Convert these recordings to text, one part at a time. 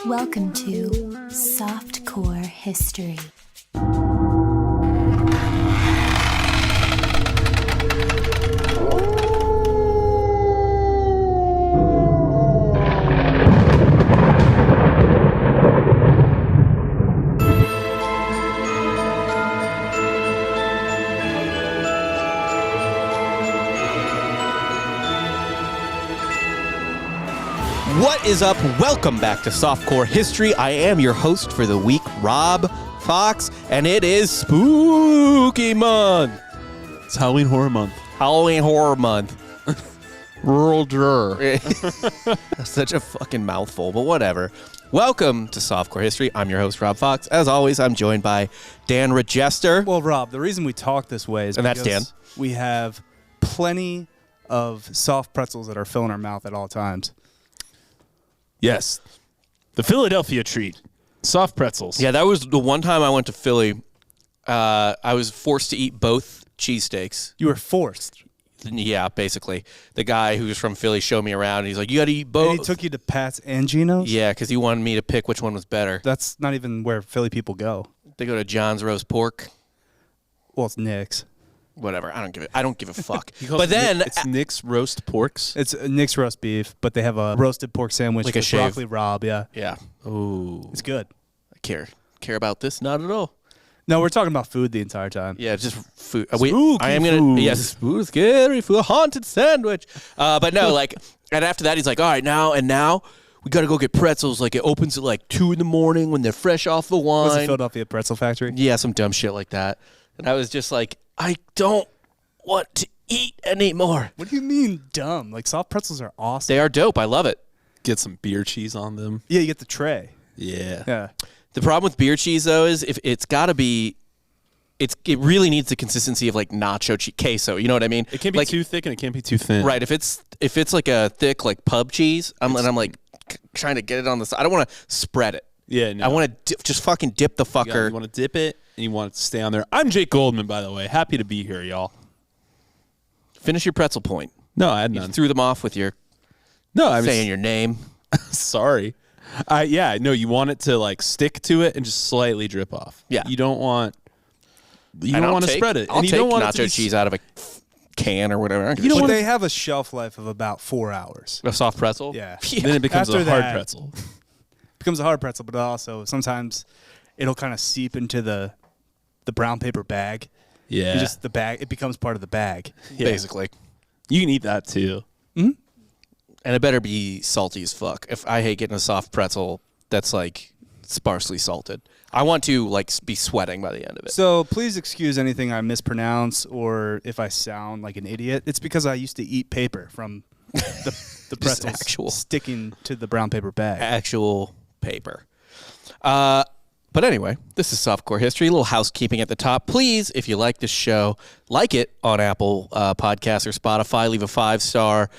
Welcome to Softcore History. What is up? Welcome back to Softcore History. I am your host for the week, Rob Fox, and it is Spooky Month. It's Halloween Horror Month. Halloween Horror Month. Rural Drur. That's such a fucking mouthful, but whatever. Welcome to Softcore History. I'm your host, Rob Fox. As always, I'm joined by Dan Regester. Well, Rob, the reason we talk this way is And that's Dan. We have plenty of soft pretzels that are filling our mouth at all times. Yes. The Philadelphia treat. Soft pretzels. Yeah, that was the one time I went to Philly. I was forced to eat both cheesesteaks. You were forced. Yeah, basically. The guy who was from Philly showed me around. And he's like, you got to eat both. And he took you to Pat's and Gino's? Yeah, because he wanted me to pick which one was better. That's not even where Philly people go. They go to John's Roast Pork. Well, it's Nick's. Whatever. I don't give a fuck. But then it's Nick's Roast Porks. It's Nick's roast beef, but they have a roasted pork sandwich Like a with shave. broccoli Rob, yeah. yeah. Ooh. It's good. I care about this? Not at all. No, we're talking about food the entire time. Yeah, just food. Spooky I am gonna food. yes, spooky, scary food, a haunted sandwich. But no, like, and after that, he's like, all right, now we got to go get pretzels. Like, it opens at like 2 a.m. when they're fresh off the wine. Was it Philadelphia Pretzel Factory? Yeah, some dumb shit like that. And I was just like, I don't want to eat anymore. What do you mean dumb? Like, soft pretzels are awesome. They are dope. I love it. Get some beer cheese on them. Yeah, you get the tray. Yeah. Yeah. The problem with beer cheese, though, is if it's got to be, it really needs the consistency of like nacho cheese, queso. You know what I mean? It can't be like, too thick and it can't be too thin. right. If it's like a thick like pub cheese, I'm like trying to get it on the side. I don't want to spread it. Yeah, no. I want to just fucking dip the fucker. You want to dip it and you want it to stay on there. I'm Jake Goldman, by the way. Happy to be here, y'all. Finish your pretzel point. No, I had You none. threw them off with your I'm saying your name. sorry. Yeah, no, you want it to like stick to it and just slightly drip off. Yeah. You don't want And I'll to take- spread it. I'll and you take don't want it to nacho be cheese out of a can or whatever. I don't give You a know shit. what? They have a shelf life of about 4 hours. A soft pretzel. Yeah. Then it becomes After a hard that- pretzel. Becomes a hard pretzel, but also sometimes it'll kind of seep into the brown paper bag. Yeah. And just the bag, it becomes part of the bag. Yeah. Basically. You can eat that too. And it better be salty as fuck. If I hate getting a soft pretzel that's like sparsely salted. I want to like be sweating by the end of it. So please excuse anything I mispronounce or if I sound like an idiot. It's because I used to eat paper from the pretzels actual- sticking to the brown paper bag. Actual paper. But anyway, this is Softcore History. A little housekeeping at the top. Please, if you like this show, like it on Apple Podcasts or Spotify. Leave a 5-star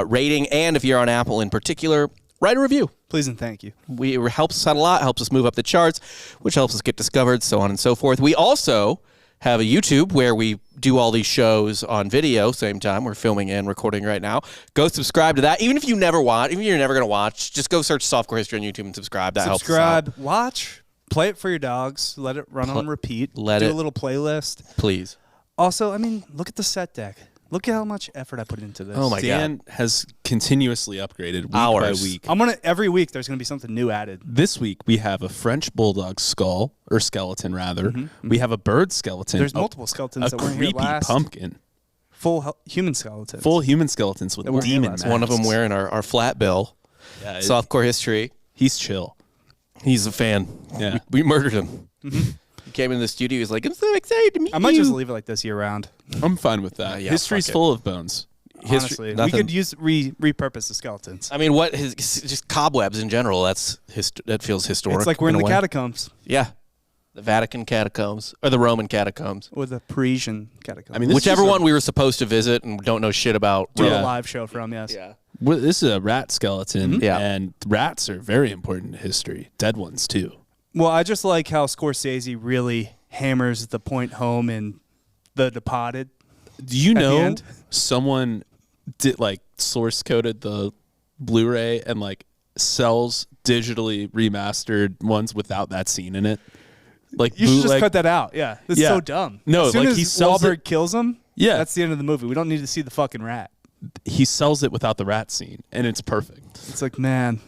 rating. And if you're on Apple in particular, write a review. Please and thank you. It helps us out a lot, helps us move up the charts, which helps us get discovered, so on and so forth. We also have a YouTube where we do all these shows on video, same time. We're filming and recording right now. Go subscribe to that. Even if you never watch, even if you're never going to watch, just go search Softcore History on YouTube and subscribe. That helps us out. Subscribe, watch, play it for your dogs, let it run on repeat, do a little playlist. Please. Also, I mean, look at the set deck. Look at how much effort I put into this. Oh my Dan has continuously upgraded week Hours. by week. Every week there's gonna be something new added. This week we have a French bulldog skull, or skeleton rather. We have a bird skeleton. There's multiple skeletons a that weren't here creepy last. pumpkin. Full human skeletons. Full human skeletons with That weren't here demon last masks. One of them wearing our flat bill. Yeah, Softcore History. he's chill. He's a fan. Yeah. We murdered him. He came in the studio. He was like, I'm so excited to meet you. I might just leave it like this year round. I'm fine with that. Yeah, History's fuck it. full of bones. Honestly, we nothing- could use repurpose the skeletons. I mean, just cobwebs in general. That feels historic. It's like we're in a the way. catacombs Yeah, the Vatican catacombs or the Roman catacombs. or the Parisian catacombs. I mean, this Whichever is a- one we were supposed to visit and don't know shit about. do Yeah. a live show from, yes. Yeah. Well, this is a rat skeleton, Yeah. and rats are very important in history. Dead ones too. Well, I just like how Scorsese really hammers the point home in The Departed. Do you At the know end? someone did like source coded the Blu-ray and like sells digitally remastered ones without that scene in it. Like You should just bootleg- cut that out. Yeah, that's Yeah. so dumb. No, as soon like, as he sells Wahlberg it- kills him, Yeah. that's the end of the movie. We don't need to see the fucking rat. He sells it without the rat scene, and it's perfect. It's like, man,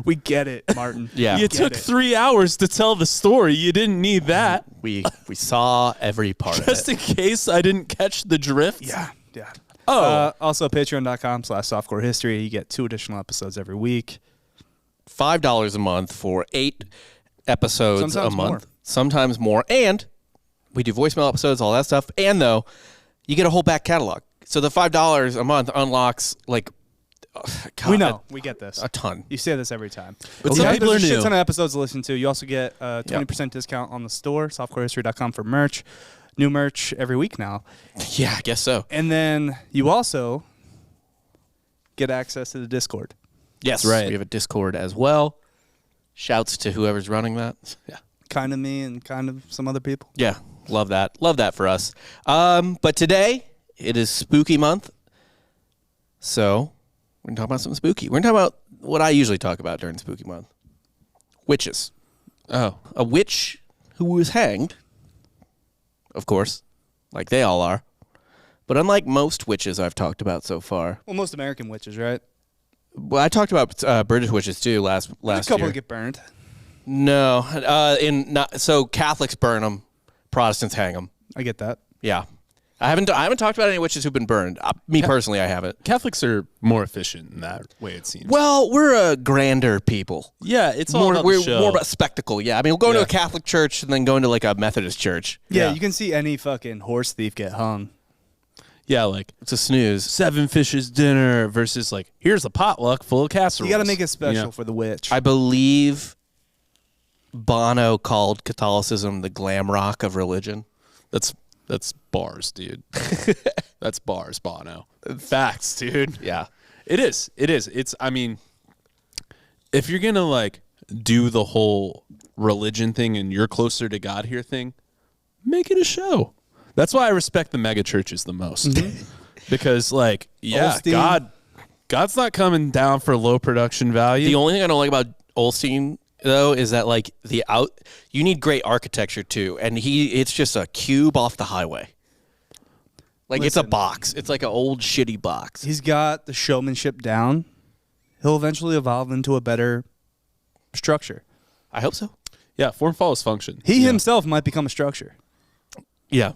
we get it, Martin. Yeah. You Get took it. 3 hours to tell the story. You didn't need that. We saw every part of Just it. in case I didn't catch the drift. Yeah. Oh. Also, patreon.com/softcore history. You get 2 additional episodes every week. $5 a month for 8 episodes Sometimes a month. more. Sometimes more. And we do voicemail episodes, all that stuff. And though, you get a whole back catalog. So the $5 a month unlocks like God, We know. We get this. a ton. You say this every time. But some people there's are a shit new. ton of episodes to listen to. You also get a 20% discount on the store, softcorehistory.com for merch. New merch every week now. Yeah, I guess so. And then you also get access to the Discord. Yes, right. We have a Discord as well. Shouts to whoever's running that. Yeah. Kind of me and kind of some other people. Yeah, love that. Love that for us. But today, it is spooky month. So, we're going to talk about something spooky. We're going to talk about what I usually talk about during spooky month. Witches. Oh. A witch who was hanged, of course, like they all are. But unlike most witches I've talked about so far, Well, most American witches, right? well, I talked about British witches too last There's a couple year. that get burned. No, so Catholics burn them, Protestants hang them. I get that. Yeah, I haven't talked about any witches who've been burned. Me personally, I haven't. Catholics are more efficient in that way, it seems. Well, we're a grander people. yeah, it's all More, about we're the show. more about spectacle. Yeah, I mean, we'll go to Yeah. a Catholic church and then go into like a Methodist church. Yeah, Yeah. you can see any fucking horse thief get hung. Yeah, like It's a snooze. 7 fishes dinner versus like, here's a potluck full of casseroles. You got to make it special Yeah. for the witch. I believe Bono called Catholicism the glam rock of religion. That's bars, dude. That's bars, Bono. Facts, dude. Yeah. It is. It's, I mean, if you're going to like do the whole religion thing and you're closer to God here thing, make it a show. That's why I respect the mega churches the most. Because like, yeah, Osteen. God's not coming down for low production value. The only thing I don't like about Olstein though is that like you need great architecture too, and it's just a cube off the highway. Like it's a Listen. box. It's like an old shitty box. He's got the showmanship down. He'll eventually evolve into a better structure. I hope so. Yeah, form follows function. He Yeah. himself might become a structure. Yeah.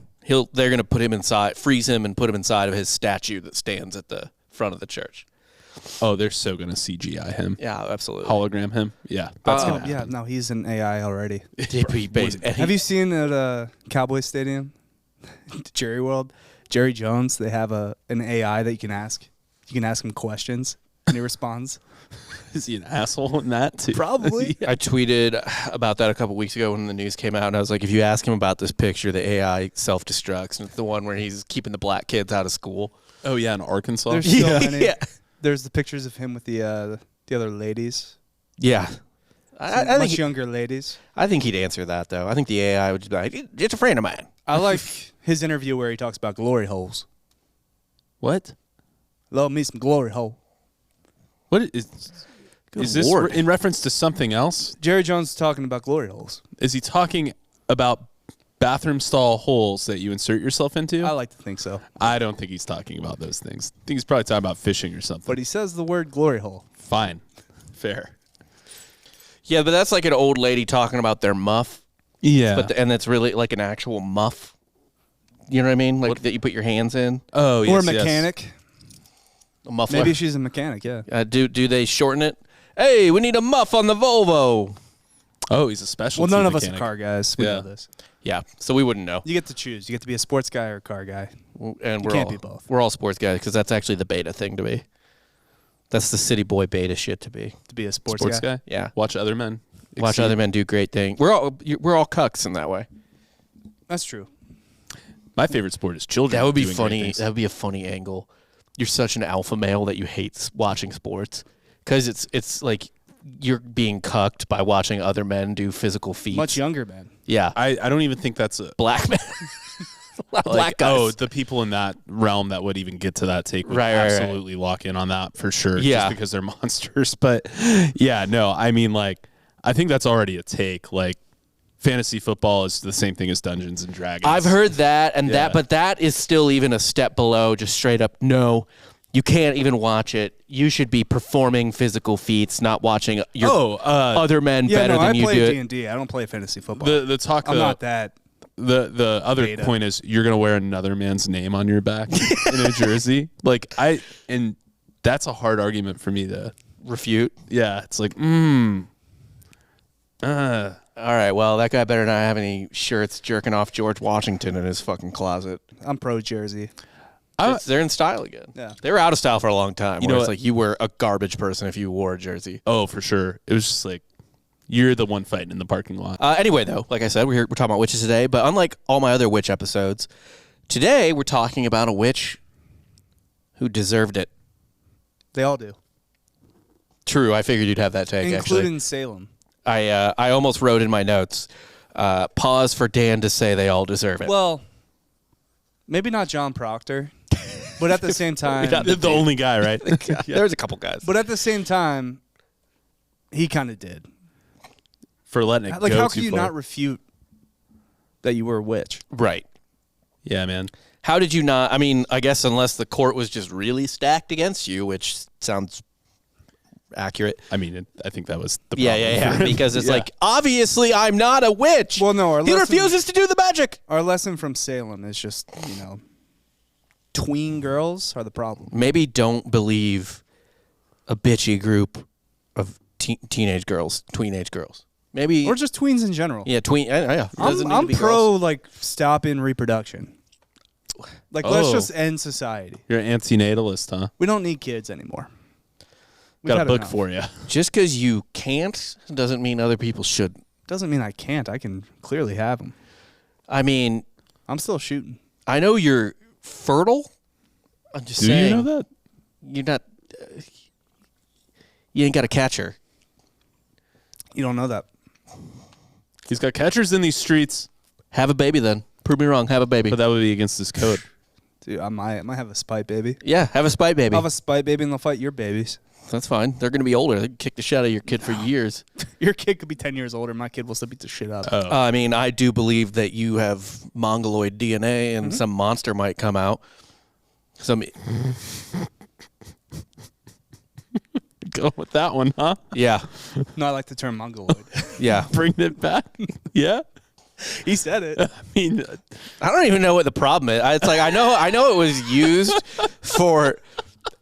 They're gonna put him inside, freeze him, and put him inside of his statue that stands at the front of the church. Oh, they're so going to CGI him. Yeah, absolutely. Hologram him. Yeah, that's going to Yeah, happen. no, he's an AI already. Have Have you seen at Cowboy Stadium, Jerry World, Jerry Jones? They have an AI that you can ask. You can ask him questions, and he responds. Is he an asshole in that too? Probably. I tweeted about that a couple weeks ago when the news came out, and I was like, if you ask him about this picture, the AI self-destructs, and it's the one where he's keeping the black kids out of school. Oh yeah, in Arkansas. There's so many. Yeah. There's the pictures of him with the other ladies, Yeah. I much think younger ladies. I think he'd answer that, though. I think the AI would just be like, it's a friend of mine. I like his interview where he talks about glory holes. What? Love me some glory hole. What is this Lord. in reference to something else? Jerry Jones is talking about glory holes. Is he talking about bathroom stall holes that you insert yourself into? I like to think so. I don't think he's talking about those things. I think he's probably talking about fishing or something. But he says the word glory hole. Fine. Fair. Yeah, but that's like an old lady talking about their muff, Yeah. and it's really like an actual muff. You know what I mean? Like that you put your hands in. oh, yes, Or a yes. mechanic. A muffler. Maybe she's a mechanic, yeah. Do they shorten it? Hey, we need a muff on the Volvo. Oh, he's a special. Well, none of us are car guys. We Yeah. know this. Yeah, so we wouldn't know. You get to choose. You get to be a sports guy or a car guy. And we're can't all be both. We're all sports guys because that's actually the beta thing to be. That's the city boy beta shit to be. To be a sports, Sports guy. Yeah. Watch other men. Watch exceed. other men do great things. We're all cucks in that way. That's true. My favorite sport is children. That would be doing great funny. things. That would be a funny angle. You're such an alpha male that you hate watching sports because it's like you're being cucked by watching other men do physical feats. Much younger, man. Yeah. I don't even think that's a. Black men. black guys. Oh, the people in that realm that would even get to that take would Right. absolutely lock in on that for sure. Yeah. Just because they're monsters. But yeah, no, I mean, like, I think that's already a take. Like, fantasy football is the same thing as Dungeons and Dragons. I've heard that and Yeah. but that is still even a step below. Just straight up, no, you can't even watch it. You should be performing physical feats, not watching your other men better than you do. I play it. D&D. I don't play fantasy football. The talk. I'm not that. The other beta. point is you're gonna wear another man's name on your back in a jersey. Like and that's a hard argument for me to Refute. Yeah, it's like All right, well, that guy better not have any shirts jerking off George Washington in his fucking closet. I'm pro Jersey. They're in style again. Yeah. They were out of style for a long time. You Where know it's what? like you were a garbage person if you wore a jersey. oh, for sure. It was just like you're the one fighting in the parking lot. Anyway, though, like I said, we're talking about witches today, but unlike all my other witch episodes, today we're talking about a witch who deserved it. They all do. True, I figured you'd have that take, Including actually. Salem. I almost wrote in my notes, pause for Dan to say they all deserve it. Well, maybe not John Proctor, but at the same time, the only guy, right? There's a couple guys. but at the same time, he kind of did. For letting it Like, go how too can you far. not refute that you were a witch? Right. Yeah, man. How did you not? I mean, I guess unless the court was just really stacked against you, which sounds accurate. I mean, I think that was the problem. Yeah. for him. Because it's Yeah. like, obviously, I'm not a witch. Well, no, our he lesson- refuses to do the magic. Our lesson from Salem is just, tween girls are the problem. Maybe don't believe a bitchy group of teenage girls, tweenage girls. Maybe Or just tweens in general. yeah, tween. Yeah, it doesn't need to I'm be pro, girls. like, stop in reproduction. Like, let's Oh. just end society. You're an antinatalist, huh? We don't need kids anymore. We've Got a had book enough. for you. Just because you can't doesn't mean other people shouldn't. Doesn't mean I can't. I can clearly have them. I mean, I'm still shooting. I know you're fertile. I'm just Do saying. you know that? You're not. You ain't got a catcher. You don't know that. He's got catchers in these streets, Have a baby then. Prove me wrong. Have a baby. but that would be against his code. Dude, I might have a spite baby. Yeah, have a spite baby. I'll have a spite baby and they'll fight your babies. That's fine. They're going to be older. They can kick the shit out of your kid for years. Your kid could be 10 years older. My kid will still beat the shit out. I mean, I do believe that you have mongoloid DNA and some monster might come out. Some, Go with that one, huh? yeah, No, I like the term mongoloid. yeah. Bring it back. Yeah. He said it. I mean, I don't even know what the problem is. It's like I know it was used for.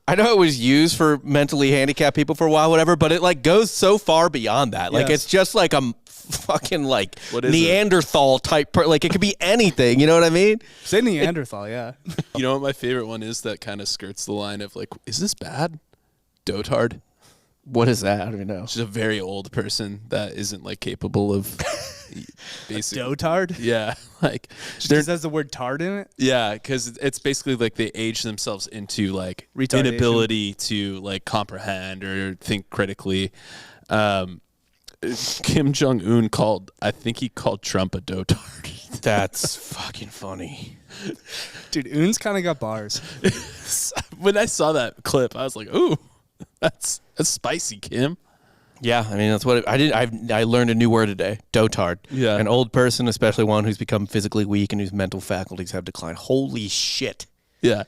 I know it was used for mentally handicapped people for a while, whatever. But it like goes so far beyond that. Like Yes. it's just like a fucking like What is it? Neanderthal type. Like it could be anything. You know what I mean? Say Neanderthal, yeah. you know what my favorite one is that kind of skirts the line of like, is this bad? Dotard. What is that? I don't even know. She's a very old person that isn't like capable of basically. Dotard? Yeah, like Just has the word tard in it? yeah, because it's basically like they age themselves into like Retardation. inability to like comprehend or think critically. Kim Jong-un I think he called Trump a dotard. That's fucking funny. Dude, Oon's kind of got bars. When I saw that clip, I was like, "Ooh, that's spicy, Kim." Yeah, I mean that's what I did. I learned a new word today. Dotard. Yeah. An old person, especially one who's become physically weak and whose mental faculties have declined. Holy shit. Yeah,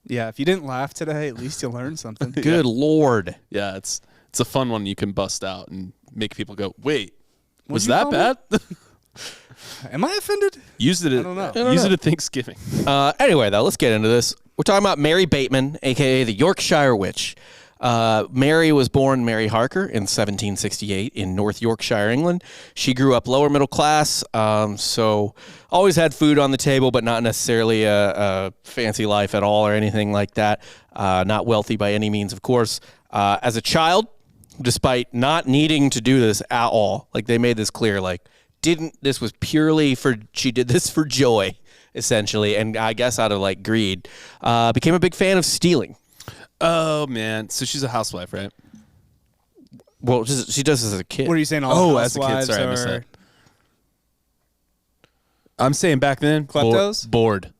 Yeah, if you didn't laugh today, at least you learned something. Good lord. yeah, it's a fun one you can bust out and make people go, "Wait, was you that call me?" bad?" Am I offended? Use it. At, don't know. Use it at Thanksgiving. Anyway, though, let's get into this. We're talking about Mary Bateman, a.k.a. the Yorkshire Witch. Mary was born Mary Harker in 1768 in North Yorkshire, England. She grew up lower middle class, so always had food on the table, but not necessarily a fancy life at all or anything like that. Not wealthy by any means, of course. As a child, despite not needing to do this at all, like they made this clear, like this was purely she did this for joy, essentially, and I guess out of like greed, became a big fan of stealing. Oh man, so she's a housewife, right? Well, she does this as a kid. What are you saying? All Oh, as a kid, housewives sorry, I missed are that. I'm saying back then, Kleptos? bored.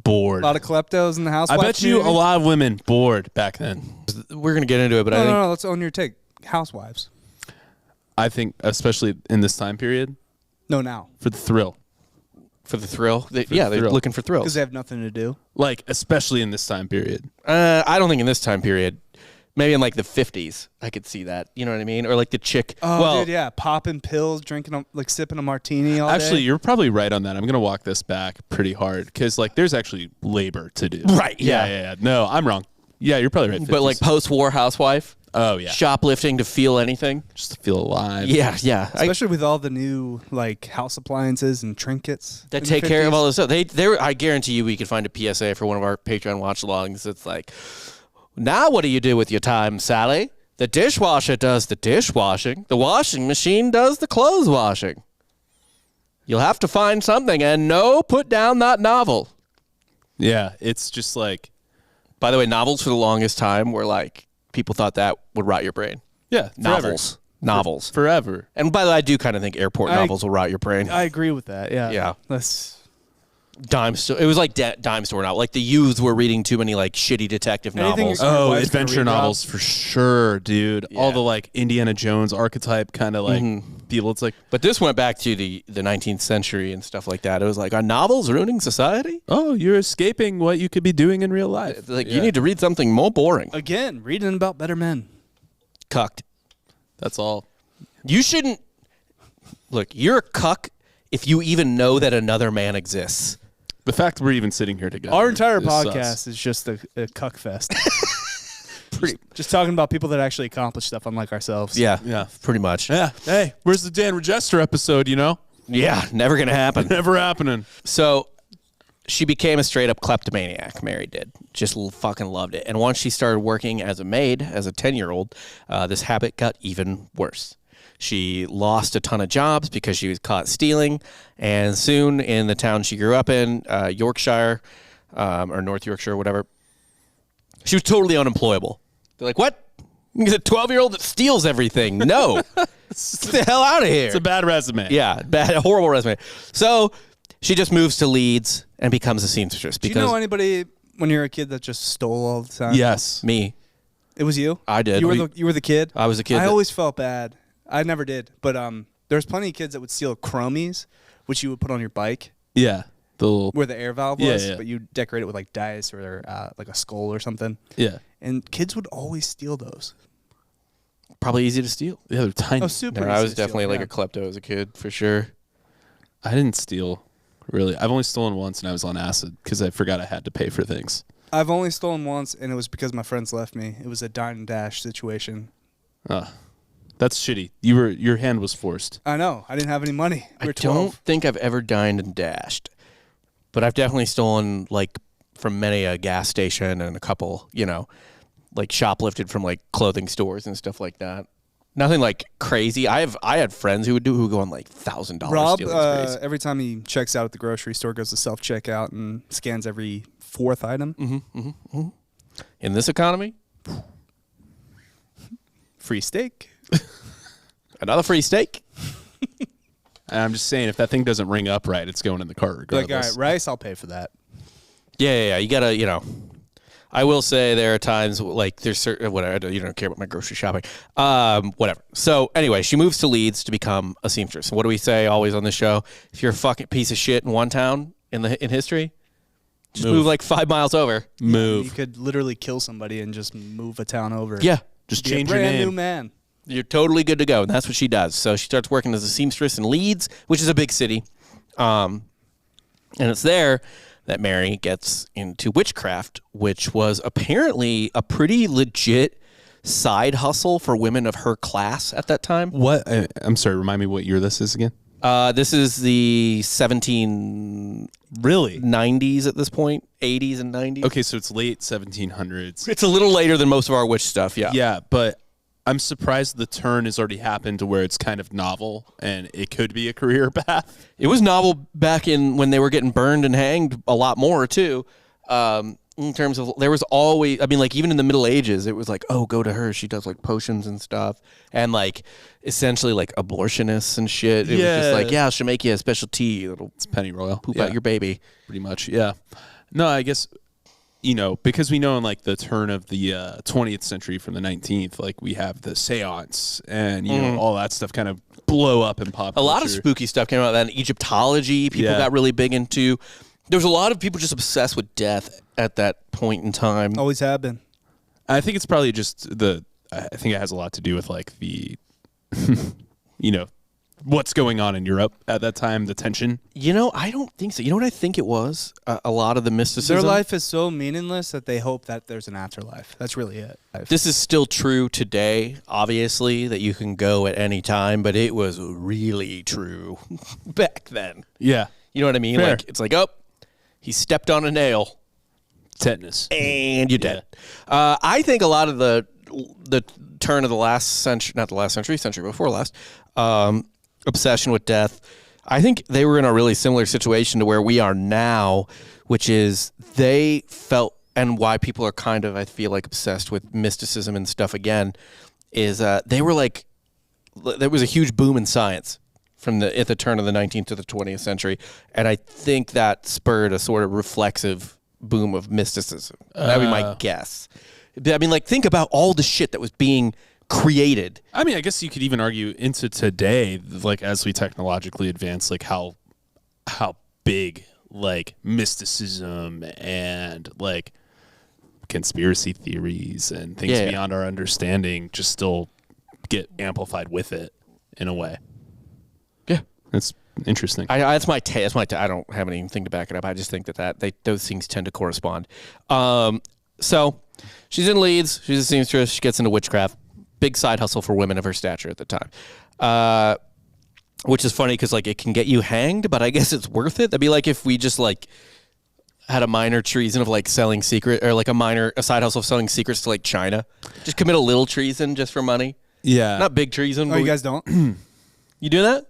Bored. A lot of kleptos in the housewife I bet you community? a lot of women bored back then. We're gonna get into it, but I think No, let's own your take. Housewives. I think, especially in this time period, No, now. for the thrill. for the thrill, they're thrill. looking for thrills. Because they have nothing to do. Like, especially in this time period. I don't think in this time period. Maybe in like the 50s, I could see that. You know what I mean? Or like the chick. Oh, well, dude, yeah. Popping pills, drinking, like sipping a martini all Actually, day. you're probably right on that. I'm going to walk this back pretty hard because, like, there's actually labor to do. Right, Yeah. No, I'm wrong. Yeah, you're probably right. but like 50s. post-war housewife, oh, yeah. shoplifting to feel anything. Just to feel alive. Yeah. Especially with all the new like house appliances and trinkets That in the take care of 50s. all this stuff. I guarantee you we could find a PSA for one of our Patreon watch logs. It's like, now what do you do with your time, Sally? The dishwasher does the dishwashing. The washing machine does the clothes washing. You'll have to find something, and no, put down that novel. Yeah, it's just like, By the way, novels for the longest time were like, people thought that would rot your brain. yeah, forever. Novels. Forever. And by the way, I do kind of think airport I- novels will rot your brain. I agree with that. Yeah. Yeah. That's Dime store. It was like dime store novel. Like the youths were reading too many like shitty detective Anything novels. Your Oh, wife's gonna adventure read, Rob? novels for sure, dude. All Yeah. the like Indiana Jones archetype kind of like people. It's like, But this went back to the 19th century and stuff like that. It was like, are novels ruining society? oh, you're escaping what you could be doing in real life. It's like, you need to read something more boring. again reading about better men. Cucked. That's all. You shouldn't. Look, you're a cuck if you even know that another man exists. The fact we're even sitting here together. Our entire is podcast sus. is just a cuck fest. Just talking about people that actually accomplish stuff, unlike ourselves. Yeah. pretty much. Yeah. Hey, where's the Dan Regester episode, you know? Yeah, never going to happen. Never happening. So she became a straight up kleptomaniac, Mary did. Just fucking loved it. And once she started working as a maid, as a 10-year-old, this habit got even worse. She lost a ton of jobs because she was caught stealing. And soon in the town she grew up in, Yorkshire, or North Yorkshire, whatever, she was totally unemployable. They're like, what? He's a 12-year-old that steals everything. No. Get the hell out of here. It's a bad resume. Yeah, bad, horrible resume. So she just moves to Leeds and becomes a seamstress. Do you Because know anybody when you were a kid that just stole all the time? Yes. me, It was you? I did. You were the kid? I was a kid I that- always felt bad. I never did. But there's plenty of kids that would steal chromies, which you would put on your bike Yeah. The little, where the air valve Yeah, was, yeah. but you decorate it with like dice or like a skull or something. yeah. And kids would always steal those. Probably easy to steal. Yeah, they're tiny. Oh, super No, easy I was to steal, definitely like yeah. a klepto as a kid, for sure. I didn't steal, really. I've only stolen once, and I was on acid because I forgot I had to pay for things. I've only stolen once, and it was because my friends left me. It was a dine and dash situation. That's shitty. Your hand was forced. I know. I didn't have any money. We I were don't 12. think I've ever dined and dashed, but I've definitely stolen like from many a gas station and a couple, like shoplifted from like clothing stores and stuff like that. Nothing like crazy. I had friends who go on like $1,000 Rob, stealing sprees. every time he checks out at the grocery store, goes to self-checkout and scans every fourth item. Mm-hmm. In this economy, Free steak. another free steak. And I'm just saying, if that thing doesn't ring up right, it's going in the cart regardless. Like, all right, rice, I'll pay for that. Yeah. You gotta, I will say there are times like there's certain whatever. You don't care about my grocery shopping. Whatever. So anyway, she moves to Leeds to become a seamstress. What do we say always on this show? If you're a fucking piece of shit in one town in history, just move like 5 miles over. Move. You could literally kill somebody and just move a town over. Yeah. Just Be a change your brand name. new man. You're totally good to go. And that's what she does. So she starts working as a seamstress in Leeds, which is a big city. And it's there that Mary gets into witchcraft, which was apparently a pretty legit side hustle for women of her class at that time. What? I'm sorry, remind me what year this is again? This is the 1790s Really? at this point, 80s and 90s. Okay, so it's late 1700s. It's a little later than most of our witch stuff, yeah. Yeah, but I'm surprised the turn has already happened to where it's kind of novel and it could be a career path. It was novel back in when they were getting burned and hanged a lot more too. In terms of, there was always, I mean, like even in the Middle Ages, it was like, oh, go to her. She does like potions and stuff, and like essentially like abortionists and shit. It was just like, yeah, she'll make you a special tea that'll It's pennyroyal. poop Yeah, out your baby. pretty much. Yeah. No, I guess, because we know in like the turn of the 20th century from the 19th, like we have the seance and, all that stuff kind of blow up in pop culture. A lot of spooky stuff came out of that. Egyptology, people got really big into. There was a lot of people just obsessed with death at that point in time. Always have been. I think it's probably just I think it has a lot to do with like the, what's going on in Europe at that time, the tension. I don't think so. You know what I think it was? A lot of the mysticism. Their life is so meaningless that they hope that there's an afterlife. That's really it. This is still true today, obviously, that you can go at any time, but it was really true back then. Yeah. You know what I mean? Fair. Like, it's like, oh, he stepped on a nail. Tetanus. And you're dead. I think a lot of the turn of the last century, not the last century, century before last, obsession with death, I think they were in a really similar situation to where we are now, which is they felt, and why people are kind of, I feel like, obsessed with mysticism and stuff again, is they were like, there was a huge boom in science at the turn of the 19th to the 20th century, and I think that spurred a sort of reflexive boom of mysticism. That would be my guess. I mean, like, think about all the shit that was being created. I mean, I guess you could even argue into today, like as we technologically advance, like how big like mysticism and like conspiracy theories and things beyond our understanding just still get amplified with it in a way. Yeah, it's interesting. That's my take. I don't have anything to back it up. I just think that those things tend to correspond. So she's in Leeds. She's a seamstress. She gets into witchcraft. Big side hustle for women of her stature at the time, which is funny because like it can get you hanged, but I guess it's worth it. That'd be like if we just like had a minor treason of like selling secret, or like a side hustle of selling secrets to like China. Just commit a little treason just for money. Yeah, not big treason. Oh, you guys don't? You do that?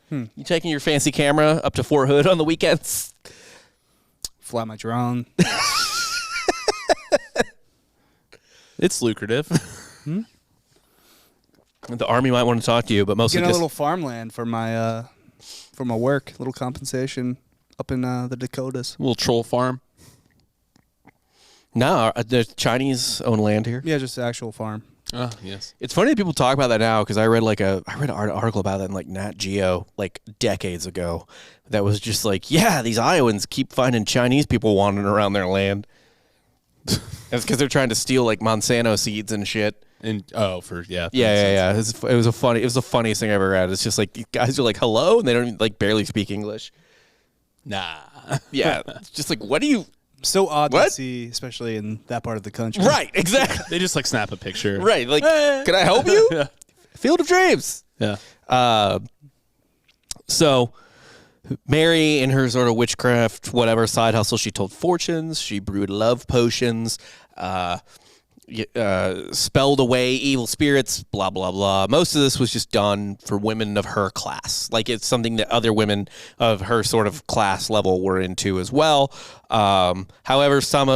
You taking your fancy camera up to Fort Hood on the weekends? Fly my drone. It's lucrative. The Army might want to talk to you, but mostly Getting a little farmland for my work, little compensation up in the Dakotas. A little troll farm. No, the Chinese own land here. Yeah, just the actual farm. Oh, yes. It's funny that people talk about that now because I read an article about that in like Nat Geo like decades ago. That was just like, yeah, these Iowans keep finding Chinese people wandering around their land. It's because they're trying to steal like Monsanto seeds and shit. And yeah. It was the funniest thing I ever read. It's just like these guys are like hello, and they don't even, like barely speak English. Nah. Yeah, it's just like what do you? So odd to see, especially in that part of the country. Right, exactly. They just like snap a picture. Right, like can I help you? Yeah. Field of Dreams. Yeah. So Mary, in her sort of witchcraft, whatever side hustle, she told fortunes, she brewed love potions, spelled away evil spirits, blah, blah, blah. Most of this was just done for women of her class. Like it's something that other women of her sort of class level were into as well. However, some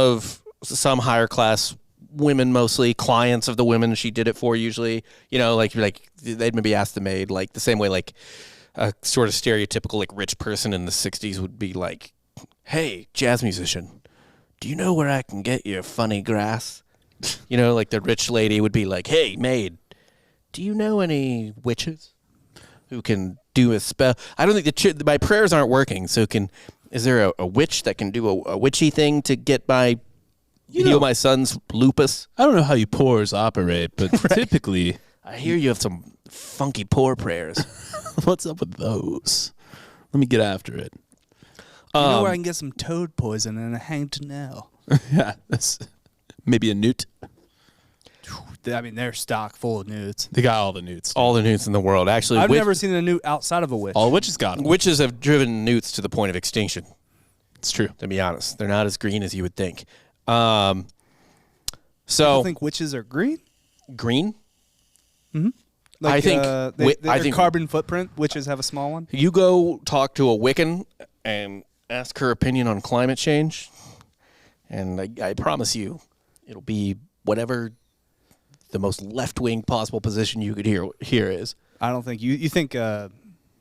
higher class women, mostly clients of the women she did it for usually, like they'd maybe ask the maid, like the same way like a sort of stereotypical like rich person in the 60s would be like, hey, jazz musician, do you know where I can get your funny grass? Like the rich lady would be like, hey, maid, do you know any witches who can do a spell? I don't think my prayers aren't working. So is there a witch that can do a witchy thing to get heal my son's lupus? I don't know how you pores operate, but typically I hear you have some funky pour prayers. What's up with those? Let me get after it. You know where I can get some toad poison and a hanged nail? Yeah, that's maybe a newt. I mean, they're stock full of newts. They got all the newts. All the newts in the world. Actually, I've never seen a newt outside of a witch. All witches got them. Witches have driven newts to the point of extinction. It's true. To be honest, they're not as green as you would think. People think witches are green? Green? Mm-hmm. Like, I think their carbon footprint. Witches have a small one. You go talk to a Wiccan and ask her opinion on climate change, and I promise you, it'll be whatever the most left-wing possible position you could hear is. I don't think you think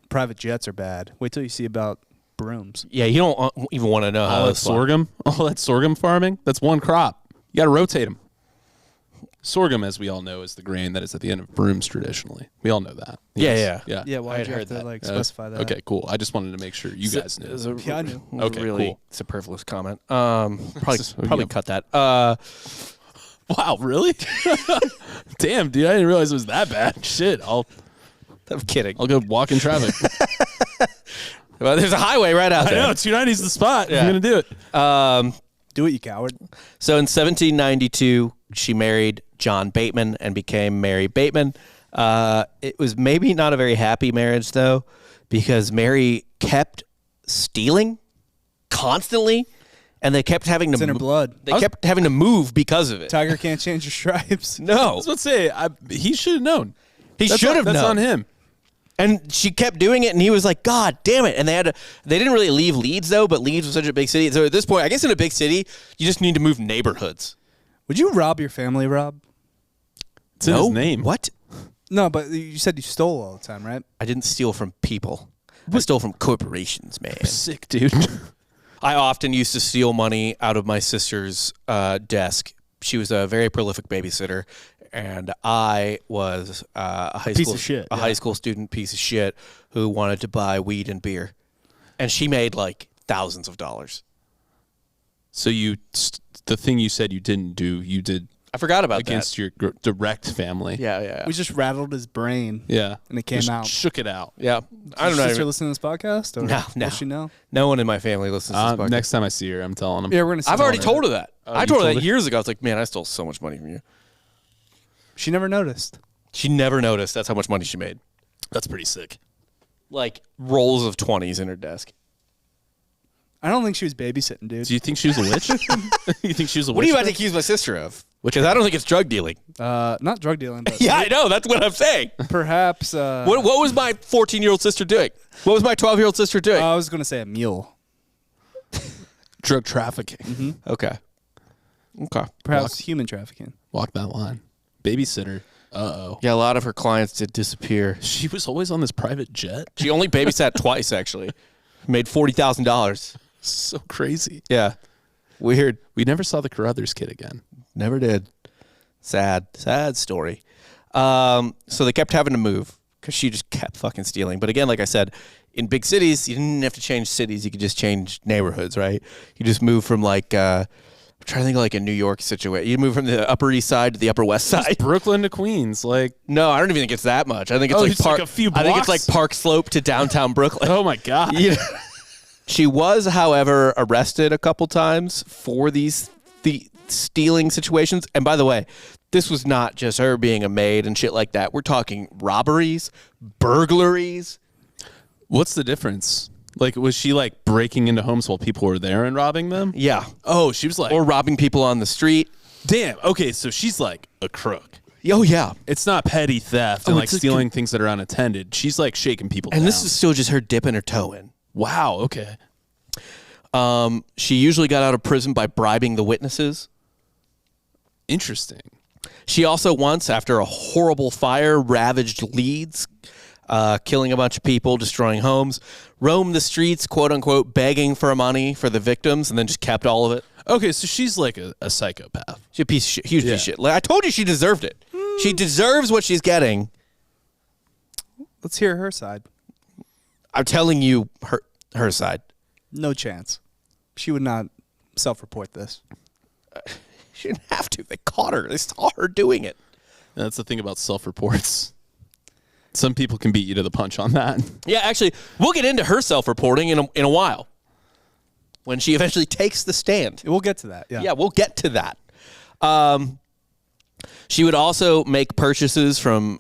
private jets are bad. Wait till you see about brooms. Yeah, you don't even want to know how All that that's sorghum, all that sorghum farming, that's one crop. You got to rotate them. Sorghum, as we all know, is the grain that is at the end of brooms traditionally. We all know that. Yeah. Yeah, why had did you have heard to that. like specify that? Okay, cool. I just wanted to make sure you guys knew. Yeah, I knew. Okay, really cool. superfluous comment. Probably cut that. Wow, really? Damn, dude, I didn't realize it was that bad. Shit, I'm kidding. I'll go walk in traffic. Well, there's a highway right out I there. know, 290 is the spot. Yeah. I'm gonna do it. Do it, you coward. So in 1792, she married John Bateman and became Mary Bateman. It was maybe not a very happy marriage, though, because Mary kept stealing constantly, and they kept having It's in to her blood. They kept having to move because of it. Tiger can't change your stripes. I No, was about to say, he should have known. he should have known. That's on him. And she kept doing it, and he was like, "God damn it!" And they didn't really leave Leeds though, but Leeds was such a big city. So at this point, I guess in a big city, you just need to move neighborhoods. Would you rob your family, Rob? It's in his name. What? No, but you said you stole all the time, right? I didn't steal from people. I stole from corporations, man. Sick, dude. I often used to steal money out of my sister's desk. She was a very prolific babysitter, and I was a high Piece school of shit, high school student piece of shit who wanted to buy weed and beer, and she made like thousands of dollars. So the thing you said you didn't do, you did I forgot about against your direct family. that. Yeah. We just rattled his brain. Yeah. And it came Just out. Shook it out. Yeah. I don't Does your know. sister listen to this podcast? Or No. Does she know? No one in my family listens to this podcast. Next time I see her, I'm telling him. Yeah, we're gonna. I've already told her that. Oh, I you told her told that her? years ago. I was like, man, I stole so much money from you. She never noticed. She never noticed. That's how much money she made. That's pretty sick. Like rolls of 20s in her desk. I don't think she was babysitting, dude. Do you think she was a witch? You think she was a witch? What are you about to accuse my sister of? Because I don't think it's drug dealing. Not drug dealing, but Yeah, I know. That's what I'm saying. perhaps. What was my 14-year-old sister doing? What was my 12-year-old sister doing? I was gonna say a mule. Drug trafficking. Okay. Perhaps human trafficking. Walk that line. Babysitter. Uh-oh. Yeah, a lot of her clients did disappear. She was always on this private jet. She only babysat twice, actually. Made $40,000. So crazy. Yeah. Weird. We never saw the Carruthers kid again. Never did. Sad story. So they kept having to move because she just kept fucking stealing. But again, like I said, in big cities, you didn't have to change cities. You could just change neighborhoods, right? You just move from like, I'm trying to think of like a New York situation. You move from the Upper East Side to the Upper West Side. Brooklyn to Queens. Like, No, I don't even think it's that much. I think it's Oh, like it's like a few I think it's blocks? like Park Slope to downtown Brooklyn. oh my God. You know? She was, however, arrested a couple times for these stealing situations. And by the way, this was not just her being a maid and shit like that. We're talking robberies, burglaries. What's the difference? Like, was she like breaking into homes while people were there and robbing them? Yeah. Oh, she was like, Or robbing people on the street. damn. Okay, so she's like a crook. Oh, yeah. It's not petty theft and Oh, like it's like stealing things that are unattended. She's like shaking people And down. this is still just her dipping her toe in. wow. Okay. She usually got out of prison by bribing the witnesses. Interesting. She also once, after a horrible fire, ravaged Leeds, killing a bunch of people, destroying homes, roamed the streets, quote unquote, begging for money for the victims, and then just kept all of it. Okay, so she's like a psychopath. She's a piece of shit, huge piece of shit. Like, I told you she deserved it. She deserves what she's getting. Let's hear her side. I'm telling you her side. No chance. She would not self-report this. She didn't have to. They caught her. They saw her doing it. That's the thing about self-reports. Some people can beat you to the punch on that. Yeah, actually, we'll get into her self-reporting in a while when she eventually takes the stand. We'll get to that. Yeah, we'll get to that. She would also make purchases from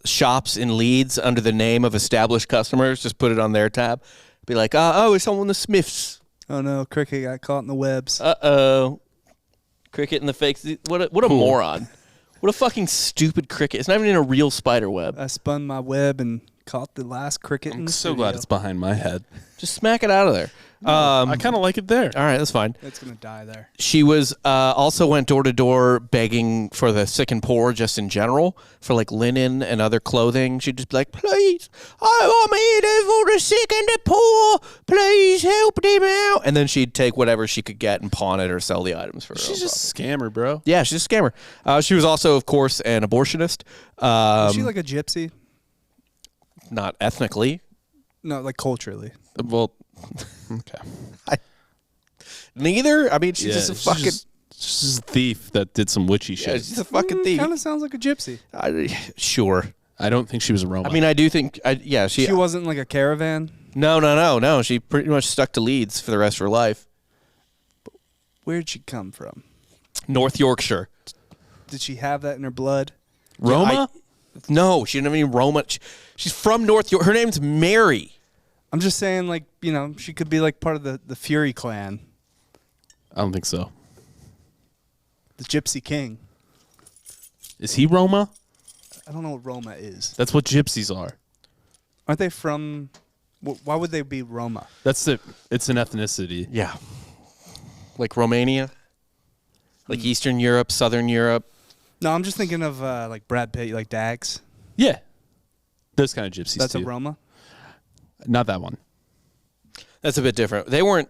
shops in Leeds under the name of established customers. Just put it on their tab. Be like, oh, it's someone the Smiths. Oh no, Cricket got caught in the webs. Uh-oh. Cricket in the fakes. What a moron. What a fucking stupid cricket. It's not even in a real spider web. I spun my web and Caught the last cricket in I'm the so studio. glad it's behind my head. Just smack it out of there. I kind of like it there. All right, that's fine. It's going to die there. She was also went door to door begging for the sick and poor, just in general, for like linen and other clothing. She'd just be like, "Please, I'm here for the sick and the poor. Please help them out." And then she'd take whatever she could get and pawn it or sell the items for her. She's own just a scammer, bro. profit. Yeah, she's a scammer. She was also, of course, an abortionist. Is she like a gypsy? Not ethnically. No, like culturally. Well, Okay. neither. I mean, she's Yeah, just a fucking. she's just a thief that did some witchy Yeah, shit. she's a fucking thief. Kind of sounds like a gypsy. Sure. I don't think she was a Roma. I mean, I do think. She. She wasn't like a caravan. No. She pretty much stuck to Leeds for the rest of her life. Where'd she come from? North Yorkshire. Did she have that in her blood? Roma? No, she didn't have any Roma. She's from North York. Her name's Mary. I'm just saying, like, she could be like part of the Fury clan, I don't think so. the Gypsy King. Is he Roma? I don't know what Roma is. That's what gypsies are. Aren't they from? Why would they be Roma? It's an ethnicity. Yeah. Like Romania. Like Eastern Europe, Southern Europe. No, I'm just thinking of like Brad Pitt, like Dags. Yeah. Those kind of gypsies That's too. a Roma. Not that one. That's a bit different. They weren't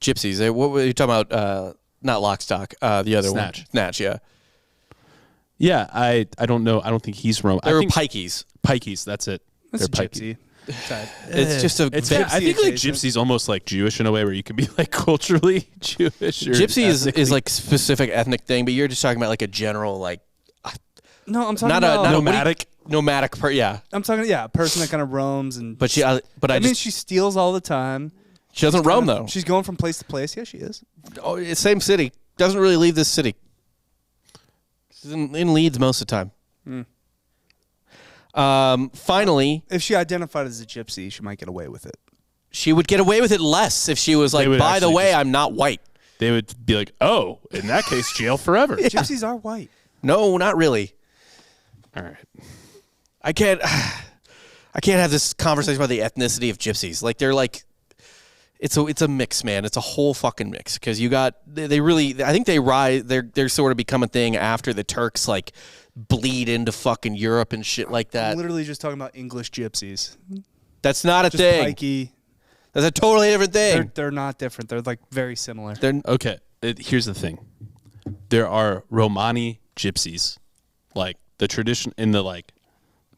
gypsies. What were you talking about? Not lock, stock. The other Snatch. one. Snatch, yeah. Yeah, I don't know. I don't think he's Roma. They I were think pikeys. Pikeys, that's it. That's a They're gypsy. type. It's just a It's gypsy. I think like adjacent. gypsy's almost like Jewish in a way where you could be like culturally Jewish. Or Gypsy is ethnically- like specific ethnic thing, but you're just talking about like a general like No, I'm talking not about a nomadic? nomadic yeah. I'm talking a person that kind of roams and. But I I mean, just she steals all the time. she doesn't roam though. She's going from place to place. Yeah, she is. Same city. Doesn't really leave this city. She's in Leeds most of the time. Finally, If she identified as a gypsy, she might get away with it. she would get away with it less if she was like, would by the actually way, just- I'm not white. They would be like, oh, in that case, jail forever. Gypsies are white. No, not really. All right. I can't have this conversation about the ethnicity of gypsies. Like they're like it's a mix, man. It's a whole fucking mix because you got they really I think they're sort of become a thing after the Turks like bleed into fucking Europe and shit like that. I'm literally just talking about English gypsies. That's not a Just thing. pikey. That's a totally different thing. They're not different. They're like very similar. They're Okay. Here's the thing. There are Romani gypsies. Like the tradition in the like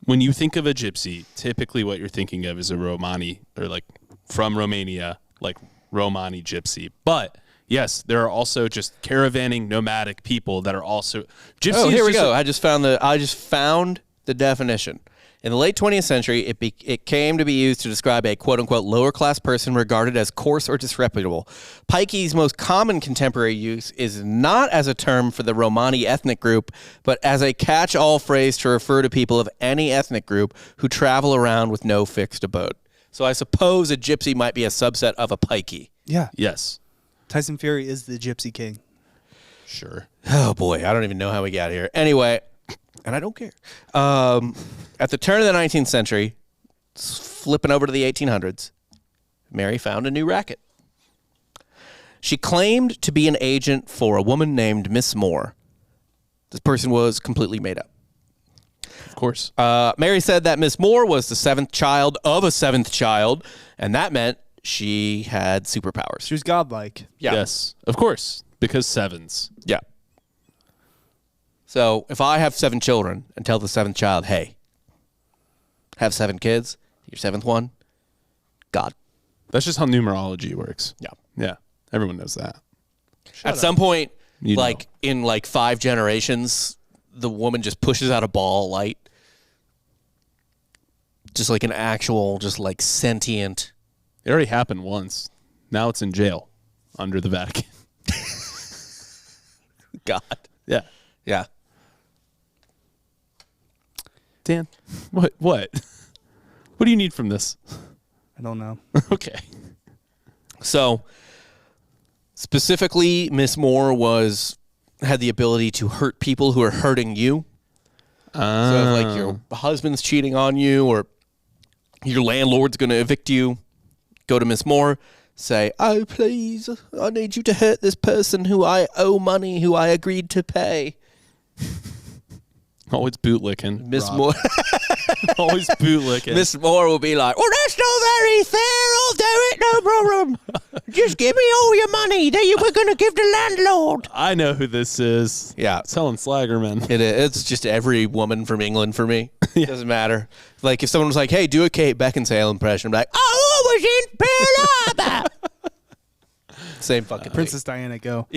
when you think of a gypsy, typically what you're thinking of is a Romani or like from Romania, like Romani gypsy. But yes, there are also just caravanning nomadic people that are also gypsy. Oh, is here we just go. I just found the definition. In the late 20th century, it came to be used to describe a quote-unquote lower-class person regarded as coarse or disreputable. Pikey's most common contemporary use is not as a term for the Romani ethnic group, but as a catch-all phrase to refer to people of any ethnic group who travel around with no fixed abode. So I suppose a gypsy might be a subset of a pikey. Yeah. Yes. Tyson Fury is the Gypsy King. Sure. Oh, boy. I don't even know how we got here. Anyway, and I don't care. At the turn of the 19th century, flipping over to the 1800s, Mary found a new racket. She claimed to be an agent for a woman named Miss Moore. This person was completely made up. Of course. Mary said that Miss Moore was the seventh child of a seventh child, and that meant she had superpowers. She was godlike. Yeah. Yes. Of course. Because sevens. Yeah. So if I have 7 children and tell the seventh child, hey, have 7 kids, your seventh one, God. That's just how numerology works. Yeah. Yeah. Everyone knows that. At some point, You know. like in like 5 generations, the woman just pushes out a ball of light. Just like an actual, just like sentient. It already happened once. Now it's in jail under the Vatican. God. Yeah. Yeah. Dan, what? What do you need from this? I don't know. Okay. So specifically, Miss Moore had the ability to hurt people who are hurting you. So if like your husband's cheating on you or Your landlord's going to evict you. Go to Miss Moore. Say, oh, please, I need you to hurt this person who I owe money, who I agreed to pay. Always bootlicking. Miss Moore. Always bootlicking. Miss Moore will be like, well, that's not very fair. I'll do it, no problem. Just give me all your money that you were going to give the landlord. I know who this is. Yeah. It's Helen Slagerman. It is. It's just every woman from England for me. It doesn't matter. Like, if someone was like, hey, do a Kate Beckinsale impression, I'm like, oh, I was in Pearl Harbor. Same fucking thing. Princess Diana, go.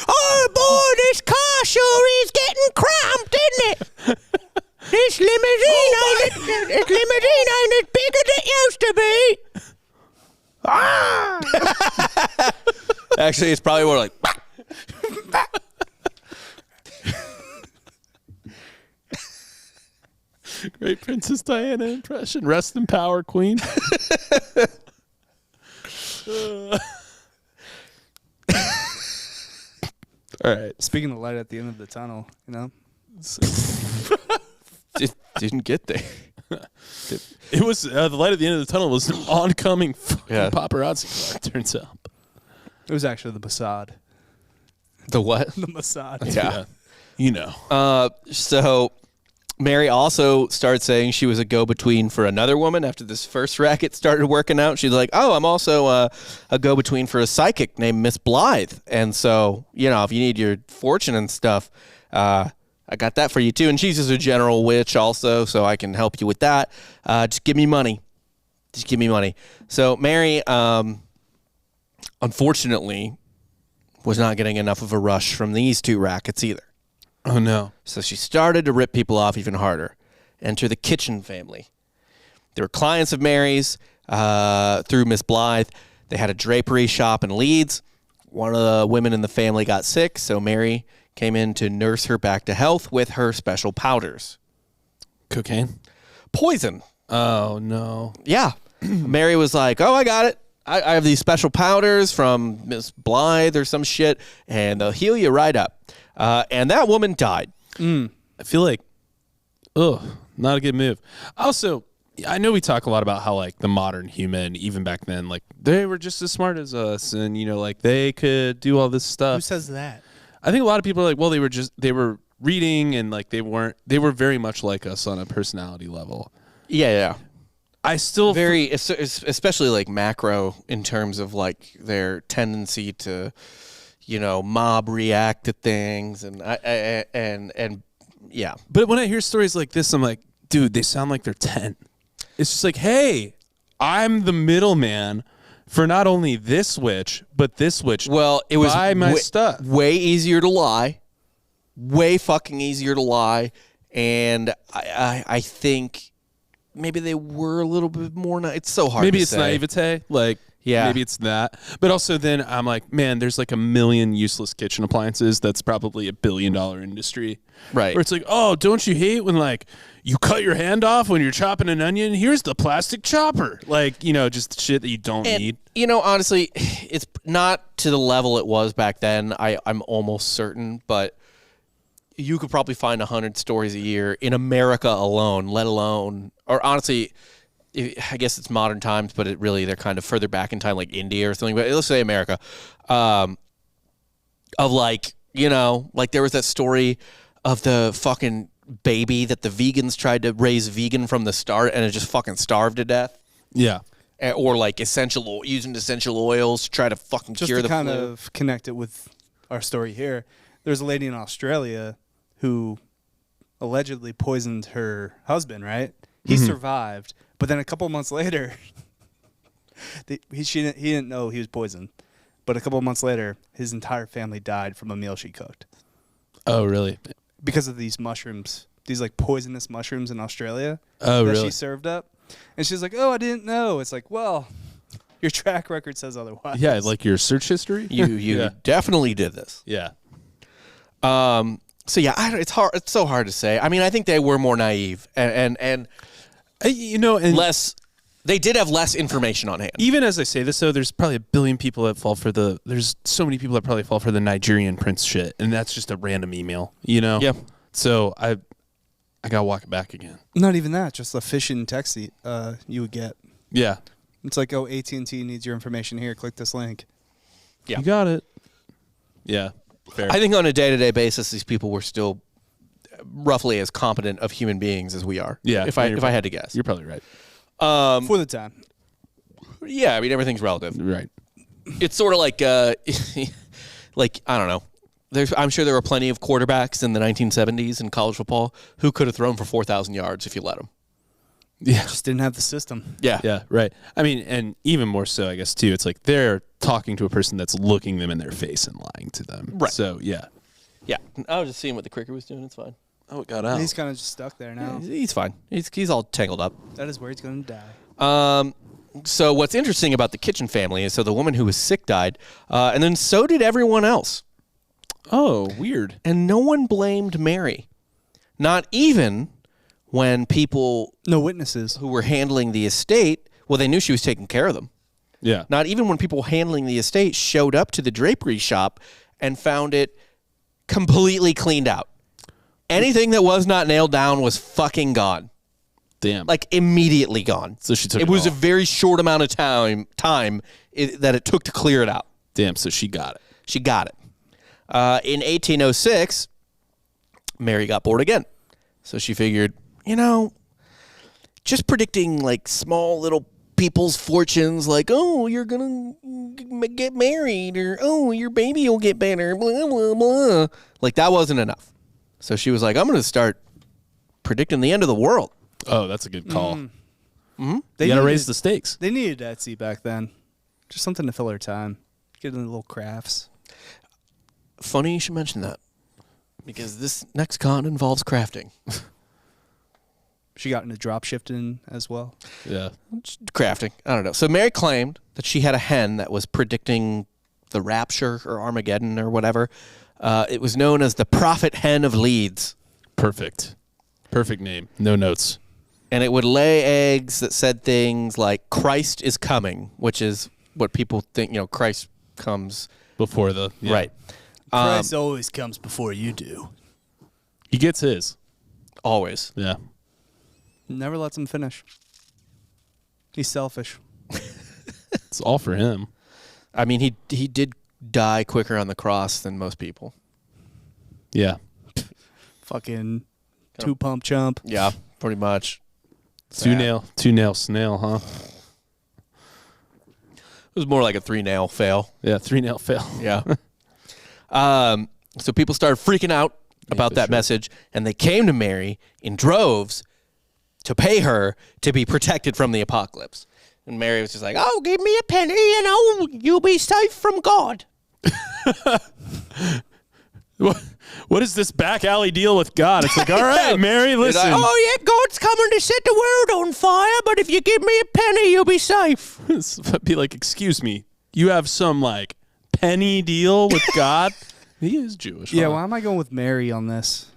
Oh, boy, this car sure is getting cramped, isn't it? This limousine ain't as big as it used to be. Ah! Actually, it's probably more like... Great Princess Diana impression. Rest in power, Queen. All right. Speaking of light at the end of the tunnel, you know? Didn't get there. It was the light at the end of the tunnel was an oncoming fucking Yeah. paparazzi car, it turns out. It was actually the Mossad. The what? The Mossad. Yeah. You know. So Mary also started saying she was a go-between for another woman after this first racket started working out. She's like, oh, I'm also a go-between for a psychic named Miss Blythe. And so, you know, if you need your fortune and stuff, I got that for you too. And she's just a general witch also, so I can help you with that. Just give me money. Just give me money. So Mary, unfortunately, was not getting enough of a rush from these two rackets either. Oh, no. So she started to rip people off even harder. Enter the Kitchen family. They were clients of Mary's through Miss Blythe. They had a drapery shop in Leeds. One of the women in the family got sick, so Mary came in to nurse her back to health with her special powders. Cocaine? Poison. Oh, no. Yeah. Mary was like, oh, I got it. I have these special powders from Miss Blythe or some shit, and they'll heal you right up. And that woman died. I feel like, not a good move. Also, I know we talk a lot about how, like, the modern human, even back then, like, they were just as smart as us, and, you know, like, they could do all this stuff. Who says that? I think a lot of people are like, well, they were reading, and, like, they were very much like us on a personality level. Yeah. I still especially like macro in terms of like their tendency to, you know, mob react to things and yeah. But when I hear stories like this, I'm like, dude, they sound like they're 10. It's just like, hey, I'm the middleman for not only this witch, but this witch. Well, it was buy my stuff. Way easier to lie. Way fucking easier to lie. And I think maybe they were a little bit more. It's so hard. Maybe to it's say. naivete, like maybe it's that. But also, then I'm like, man, there's like a million useless kitchen appliances. That's probably $1 billion industry, right? Where it's like, oh, don't you hate when like you cut your hand off when you're chopping an onion? Here's the plastic chopper, like, you know, just shit that you don't need. You know, honestly, it's not to the level it was back then. I'm almost certain, but you could probably find 100 stories a year in America alone, let alone, or honestly, I guess it's modern times, but they're kind of further back in time, like India or something. But let's say America, of like, you know, like there was that story of the fucking baby that the vegans tried to raise vegan from the start, and it just fucking starved to death. Yeah. Or like using essential oils to try to fucking Just cure to the kind flu. of connect it with our story here, there's a lady in Australia who allegedly poisoned her husband, right? He survived, but then a couple months later, he didn't know he was poisoned. But a couple of months later, his entire family died from a meal she cooked. Oh, really? Because of these mushrooms, these like poisonous mushrooms in Australia Oh, that really? she served up. And she's like, oh, I didn't know. It's like, well, your track record says otherwise. Yeah, like your search history? You definitely did this. Yeah. So yeah, it's hard. It's so hard to say. I mean, I think they were more naive and You know, and less. They did have less information on hand. even as I say this, though, there's probably 1 billion people that fall for there's so many people that probably fall for the Nigerian prince shit, and that's just a random email, you know? Yeah. So I got to walk it back again. Not even that, just a phishing text you would get. Yeah. It's like, oh, AT&T needs your information here. Click this link. Yeah. You got it. Yeah. Fair. I think on a day-to-day basis, these people were still roughly as competent of human beings as we are. Yeah. If I had to guess. You're probably right. For the time. Yeah, I mean, everything's relative. Right. It's sort of like, like, I don't know. I'm sure there were plenty of quarterbacks in the 1970s in college football who could have thrown for 4,000 yards if you let them. Yeah. Just didn't have the system. Yeah. Yeah, right. I mean, and even more so, I guess, too, it's like they're talking to a person that's looking them in their face and lying to them. Right. So, yeah. Yeah. I was just seeing what the cricket was doing. It's fine. Oh, it got out. He's kind of just stuck there now. He's fine. He's all tangled up. That is where he's going to die. So what's interesting about the Kitchen family is so the woman who was sick died, and then so did everyone else. Oh, weird. And no one blamed Mary. Not even when people No witnesses. who were handling the estate, well, they knew she was taking care of them. Yeah. Not even when people handling the estate showed up to the drapery shop and found it completely cleaned out. Anything that was not nailed down was fucking gone. Damn. Like immediately gone. So she took it it was all. a very short amount of time that it took to clear it out. Damn, so she got it. She got it. In 1806, Mary got bored again. So she figured, just predicting like small little people's fortunes, like, oh, you're going to get married, or, oh, your baby will get better, blah, blah, blah. Like, that wasn't enough. So she was like, I'm going to start predicting the end of the world. Oh, that's a good call. Mm-hmm. You got to raise the stakes. They needed Etsy back then. Just something to fill their time. Get into little crafts. Funny you should mention that, because this next con involves crafting. She got into drop shifting as well. Yeah. Crafting. I don't know. So Mary claimed that she had a hen that was predicting the rapture or Armageddon or whatever. It was known as the Prophet Hen of Leeds. Perfect. Perfect name. No notes. And it would lay eggs that said things like Christ is coming, which is what people think, Christ comes. Before the... Yeah. Right. Christ always comes before you do. He gets his. Always. Yeah. Never lets him finish. He's selfish. It's all for him. I mean, he did die quicker on the cross than most people. Yeah. Fucking two-pump chump. Yeah, pretty much. Two nail snail, huh? It was more like a 3-nail fail. Yeah, 3-nail fail. Yeah. So people started freaking out about that message, and they came to Mary in droves to pay her to be protected from the apocalypse. And Mary was just like, oh, give me a penny and you'll be safe from God. What is this back alley deal with God? It's like, all right, Mary, listen. Like, oh, yeah, God's coming to set the world on fire, but if you give me a penny, you'll be safe. Be like, excuse me, you have some, like, penny deal with God? He is Jewish. Yeah, huh? why am I going with Mary on this?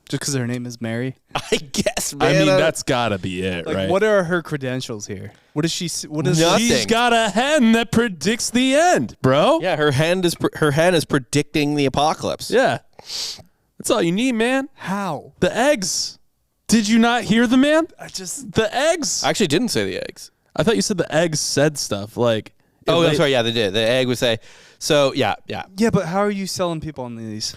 Just because her name is Mary? I guess, man. I mean, that's got to be it, Like, right? what are her credentials here? What is she? What is Nothing. She's got a hen that predicts the end, bro. Yeah, her hen is predicting the apocalypse. Yeah. That's all you need, man. How? The eggs. Did you not hear the man? The eggs. I actually didn't say the eggs. I thought you said the eggs said stuff like. Oh, they- I'm sorry. Yeah, they did. The egg would say, so, yeah. Yeah, but how are you selling people on these?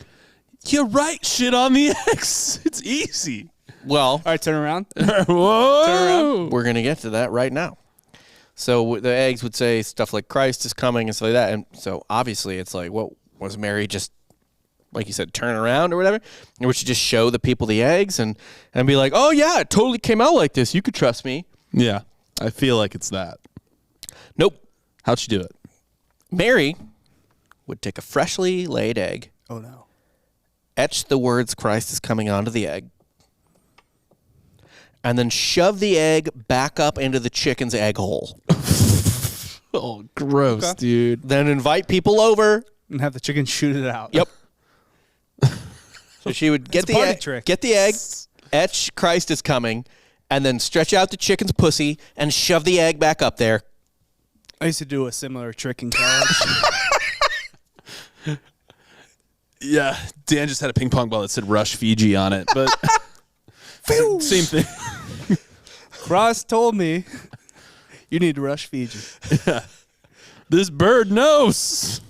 You write shit on the eggs. It's easy. Well, All right, turn around. Whoa. we're going to get to that right now. So the eggs would say stuff like Christ is coming and stuff like that. And so obviously it's like, what was Mary just, like you said, turn around or whatever? Or would she just show the people the eggs and be like, oh, yeah, it totally came out like this. You could trust me. Yeah, I feel like it's that. Nope. How'd she do it? Mary would take a freshly laid egg, Oh, no. etch the words Christ is coming onto the egg, and then shove the egg back up into the chicken's egg hole. Oh, gross, Okay. dude. Then invite people over. And have the chicken shoot it out. Yep. So she would get It's a the party egg, trick. get the egg, etch Christ is coming, and then stretch out the chicken's pussy and shove the egg back up there. I used to do a similar trick in college. Yeah, Dan just had a ping pong ball that said Rush Fiji on it, but Same thing. Cross told me you need to rush Fiji. This bird knows.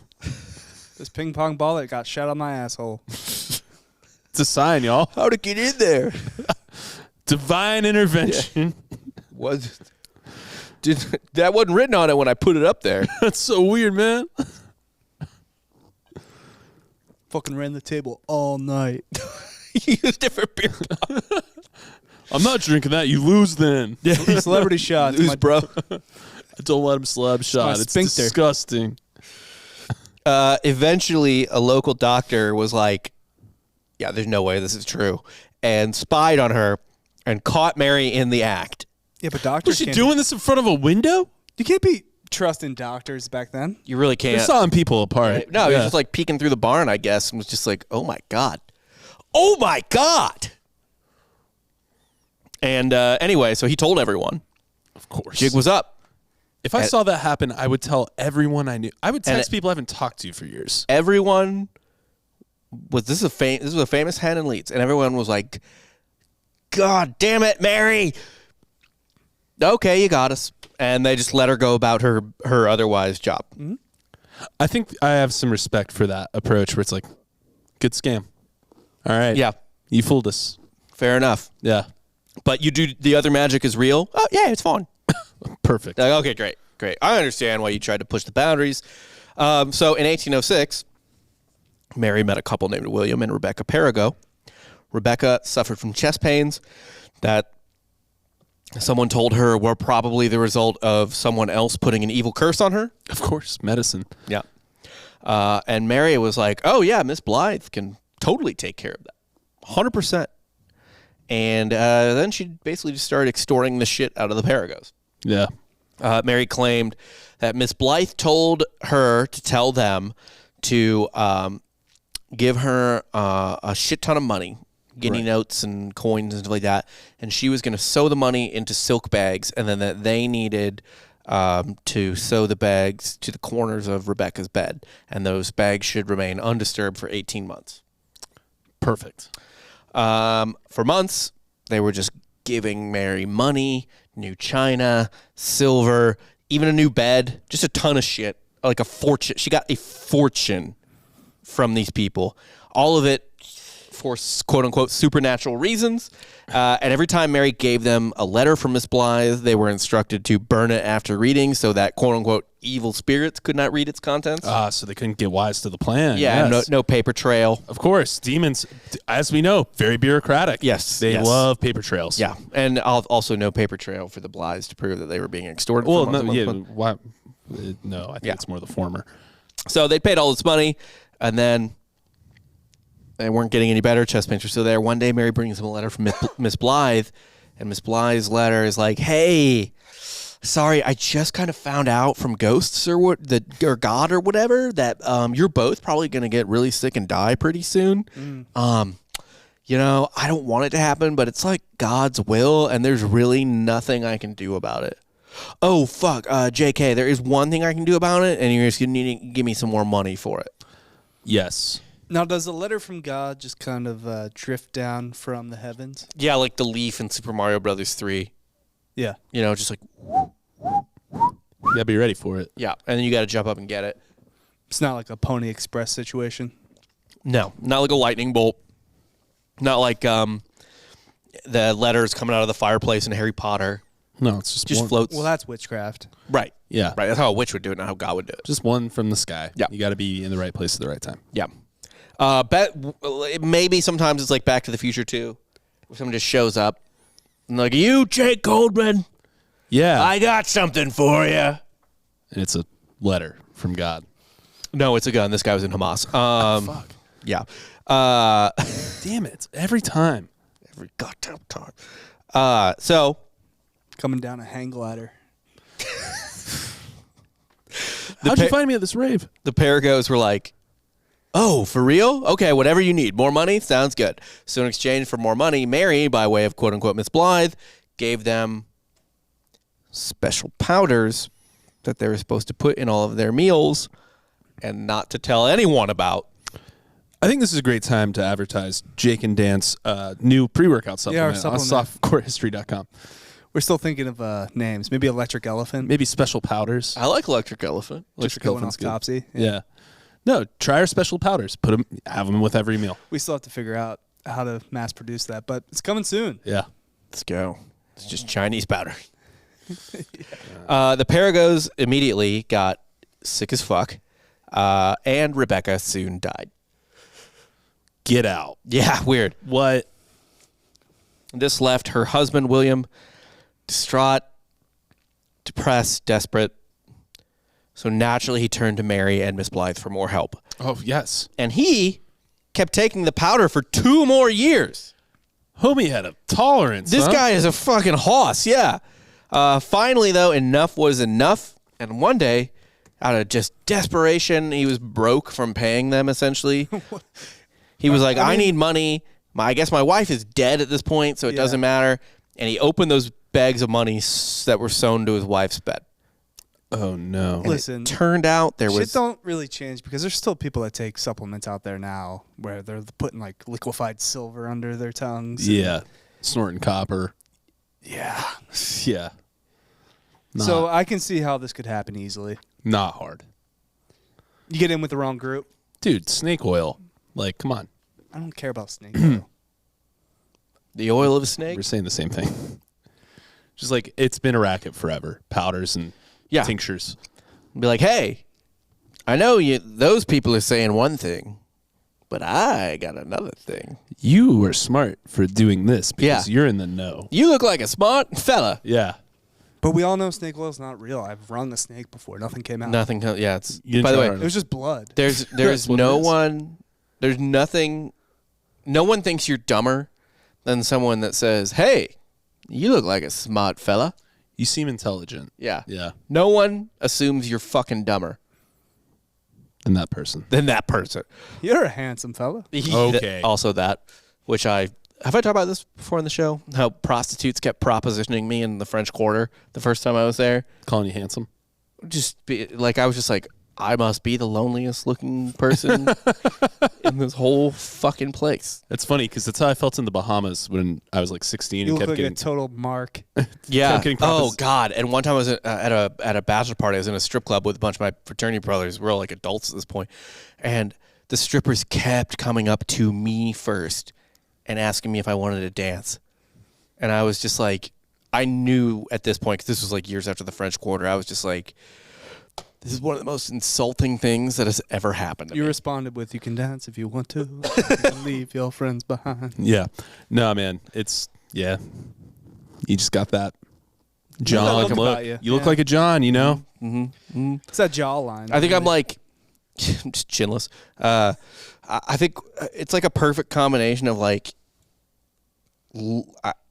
This ping pong ball that got shot on my asshole. It's a sign, y'all. How'd it get in there? Divine intervention. That wasn't written on it when I put it up there. That's so weird, man. Fucking ran the table all night. You used it for beer. I'm not drinking that. You lose then. Yeah, celebrity shots. Lose, bro. Don't let him slab shot. It's sphincter. disgusting. Eventually, a local doctor was like, yeah, there's no way this is true, and spied on her and caught Mary in the act. Yeah, but doctors Was she can't- doing this in front of a window? You can't be trusting doctors back then. You really They're can't. sawing people apart. No, he was just like peeking through the barn, I guess, and was just like, oh my God. Oh my God. And anyway, so he told everyone. Of course. Jig was up. If I saw that happen, I would tell everyone I knew. I would text people I haven't talked to for years. Everyone was this was a famous hen in Leeds, and everyone was like, God damn it, Mary. Okay, you got us. And they just let her go about her otherwise job. Mm-hmm. I think I have some respect for that approach where it's like, good scam. All right. Yeah. You fooled us. Fair enough. Yeah. But you do the other magic is real? Oh, yeah, it's fun. Perfect. Like, okay, great. I understand why you tried to push the boundaries. So in 1806, Mary met a couple named William and Rebecca Perigo. Rebecca suffered from chest pains that someone told her were probably the result of someone else putting an evil curse on her. Of course. Medicine. Yeah. And Mary was like, oh, yeah, Miss Blythe can totally take care of that. 100%. And then she basically just started extorting the shit out of the Perigos. Yeah. Mary claimed that Miss Blythe told her to tell them to give her a shit ton of money, guinea notes and coins and stuff like that, and she was going to sew the money into silk bags, and then that they needed to sew the bags to the corners of Rebecca's bed, and those bags should remain undisturbed for 18 months. Perfect. For months, they were just giving Mary money, new china, silver, even a new bed, just a ton of shit, like a fortune. She got a fortune from these people, all of it for quote-unquote supernatural reasons. And every time Mary gave them a letter from Miss Blythe, they were instructed to burn it after reading so that quote-unquote evil spirits could not read its contents. So they couldn't get wise to the plan. Yeah, Yes. no paper trail. Of course. Demons, as we know, very bureaucratic. Yes, They yes. love paper trails. Yeah, and also no paper trail for the Blythes to prove that they were being extorted. Well, for no, months. yeah. Why? No, I think it's more the former. So they paid all this money, and then they weren't getting any better. Chest pains were still there. One day, Mary brings them a letter from Miss Blythe, and Miss Blythe's letter is like, "Hey, sorry, I just kind of found out from ghosts or God or whatever that you're both probably going to get really sick and die pretty soon. You know, I don't want it to happen, but it's like God's will, and there's really nothing I can do about it." Oh, fuck, JK, there is one thing I can do about it, and you're just going to need to give me some more money for it. Yes. Now, does a letter from God just kind of drift down from the heavens? Yeah, like the leaf in Super Mario Brothers 3. Yeah. You know, just like, You gotta be ready for it. yeah, and then you got to jump up and get it. It's not like a Pony Express situation. No, not like a lightning bolt. Not like the letters coming out of the fireplace in Harry Potter. No, it's just one. Floats. Well, that's witchcraft. Right. Yeah. Right. That's how a witch would do it, not how God would do it. Just one from the sky. Yeah. You got to be in the right place at the right time. Yeah. Maybe sometimes it's like Back to the Future too, where someone just shows up and like, "You, Jake Goldman, Yeah. I got something for you." And it's a letter from God. No, it's a gun. This guy was in Hamas. Fuck. Yeah. Damn it. Every time. Every goddamn time. So Coming down a hang glider. How'd you find me at this rave? the Perigos were like, "Oh, for real? Okay, whatever you need. More money? Sounds good." So in exchange for more money, Mary, by way of quote-unquote Miss Blythe, gave them special powders that they were supposed to put in all of their meals and not to tell anyone about. I think this is a great time to advertise Jake and Dan's new pre-workout our supplement on supplement. softcorehistory.com. We're still thinking of names. Maybe Electric Elephant. Maybe special powders. I like Electric Elephant. Just Electric going Elephant's off good. Topsy. Yeah. No, try our special powders. Have them with every meal. We still have to figure out how to mass produce that, but it's coming soon. Yeah. Let's go. It's just Chinese powder. The Paragos immediately got sick as fuck, and Rebecca soon died. Get out. Yeah, weird. What? This left her husband, William, distraught, depressed, desperate. So naturally, he turned to Mary and Miss Blythe for more help. Oh, yes. And he kept taking the powder for 2 more years. Homie had a tolerance. This guy is a fucking hoss, yeah. Finally, though, enough was enough. And one day, out of just desperation, he was broke from paying them, essentially. He was like, I need money. I guess my wife is dead at this point, so it doesn't matter. And he opened those bags of money that were sewn to his wife's bed. Oh, no. And Listen, it turned out there shit was... don't really change because there's still people that take supplements out there now where they're putting like liquefied silver under their tongues. Yeah. Snorting copper. Yeah. Yeah. So I can see how this could happen easily. Not hard. You get in with the wrong group. Dude, snake oil. Like, come on. I don't care about snake oil. The oil of a snake? We're saying the same thing. Just like, it's been a racket forever. Powders and tinctures. Be like, hey, I know those people are saying one thing, but I got another thing. You were smart for doing this because you're in the know. You look like a smart fella. Yeah. But we all know snake oil is not real. I've wrung a snake before. Nothing came out. Nothing. Yeah. It's, You didn't by the try way, hard It was just blood. there's That's what no it is. one. There's nothing. No one thinks you're dumber than someone that says, "Hey, you look like a smart fella." You seem intelligent. Yeah. Yeah. No one assumes you're fucking dumber Than that person. than that person. You're a handsome fella. Okay. Also that, which have I talked about this before in the show? How prostitutes kept propositioning me in the French Quarter the first time I was there. Calling you handsome. I was just like, I must be the loneliest looking person in this whole fucking place. It's funny because that's how I felt in the Bahamas when I was like 16 You and look kept like getting a total mark. Yeah. getting Oh propos- God. And one time I was at a bachelor party. I was in a strip club with a bunch of my fraternity brothers. We're all like adults at this point, and the strippers kept coming up to me first and asking me if I wanted to dance. And I was just like, I knew at this point, because this was like years after the French Quarter, I was just like, this is one of the most insulting things that has ever happened to You me. responded with, "You can dance if you want to. You can leave your friends behind." Yeah. No, man. You just got that John look look. about you. You look Yeah. like a John, you know? It's that jawline. I think I'm really. like, just chinless. I think it's like a perfect combination of like,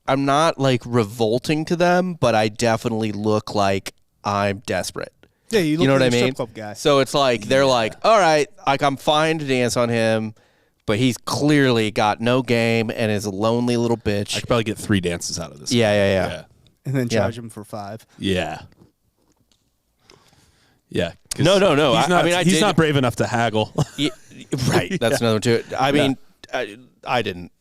I'm not like revolting to them, but I definitely look like I'm desperate. Yeah, you look You know like what I a strip mean? club guy. So it's like they're like, all right, like I'm fine to dance on him, but he's clearly got no game and is a lonely little I bitch. could probably get 3 dances out of this. Yeah. And then Yeah. charge him for 5. Yeah. Yeah. 'Cause No. He's not, I he's did- not brave enough to haggle. Right. That's another one too. I mean, I didn't.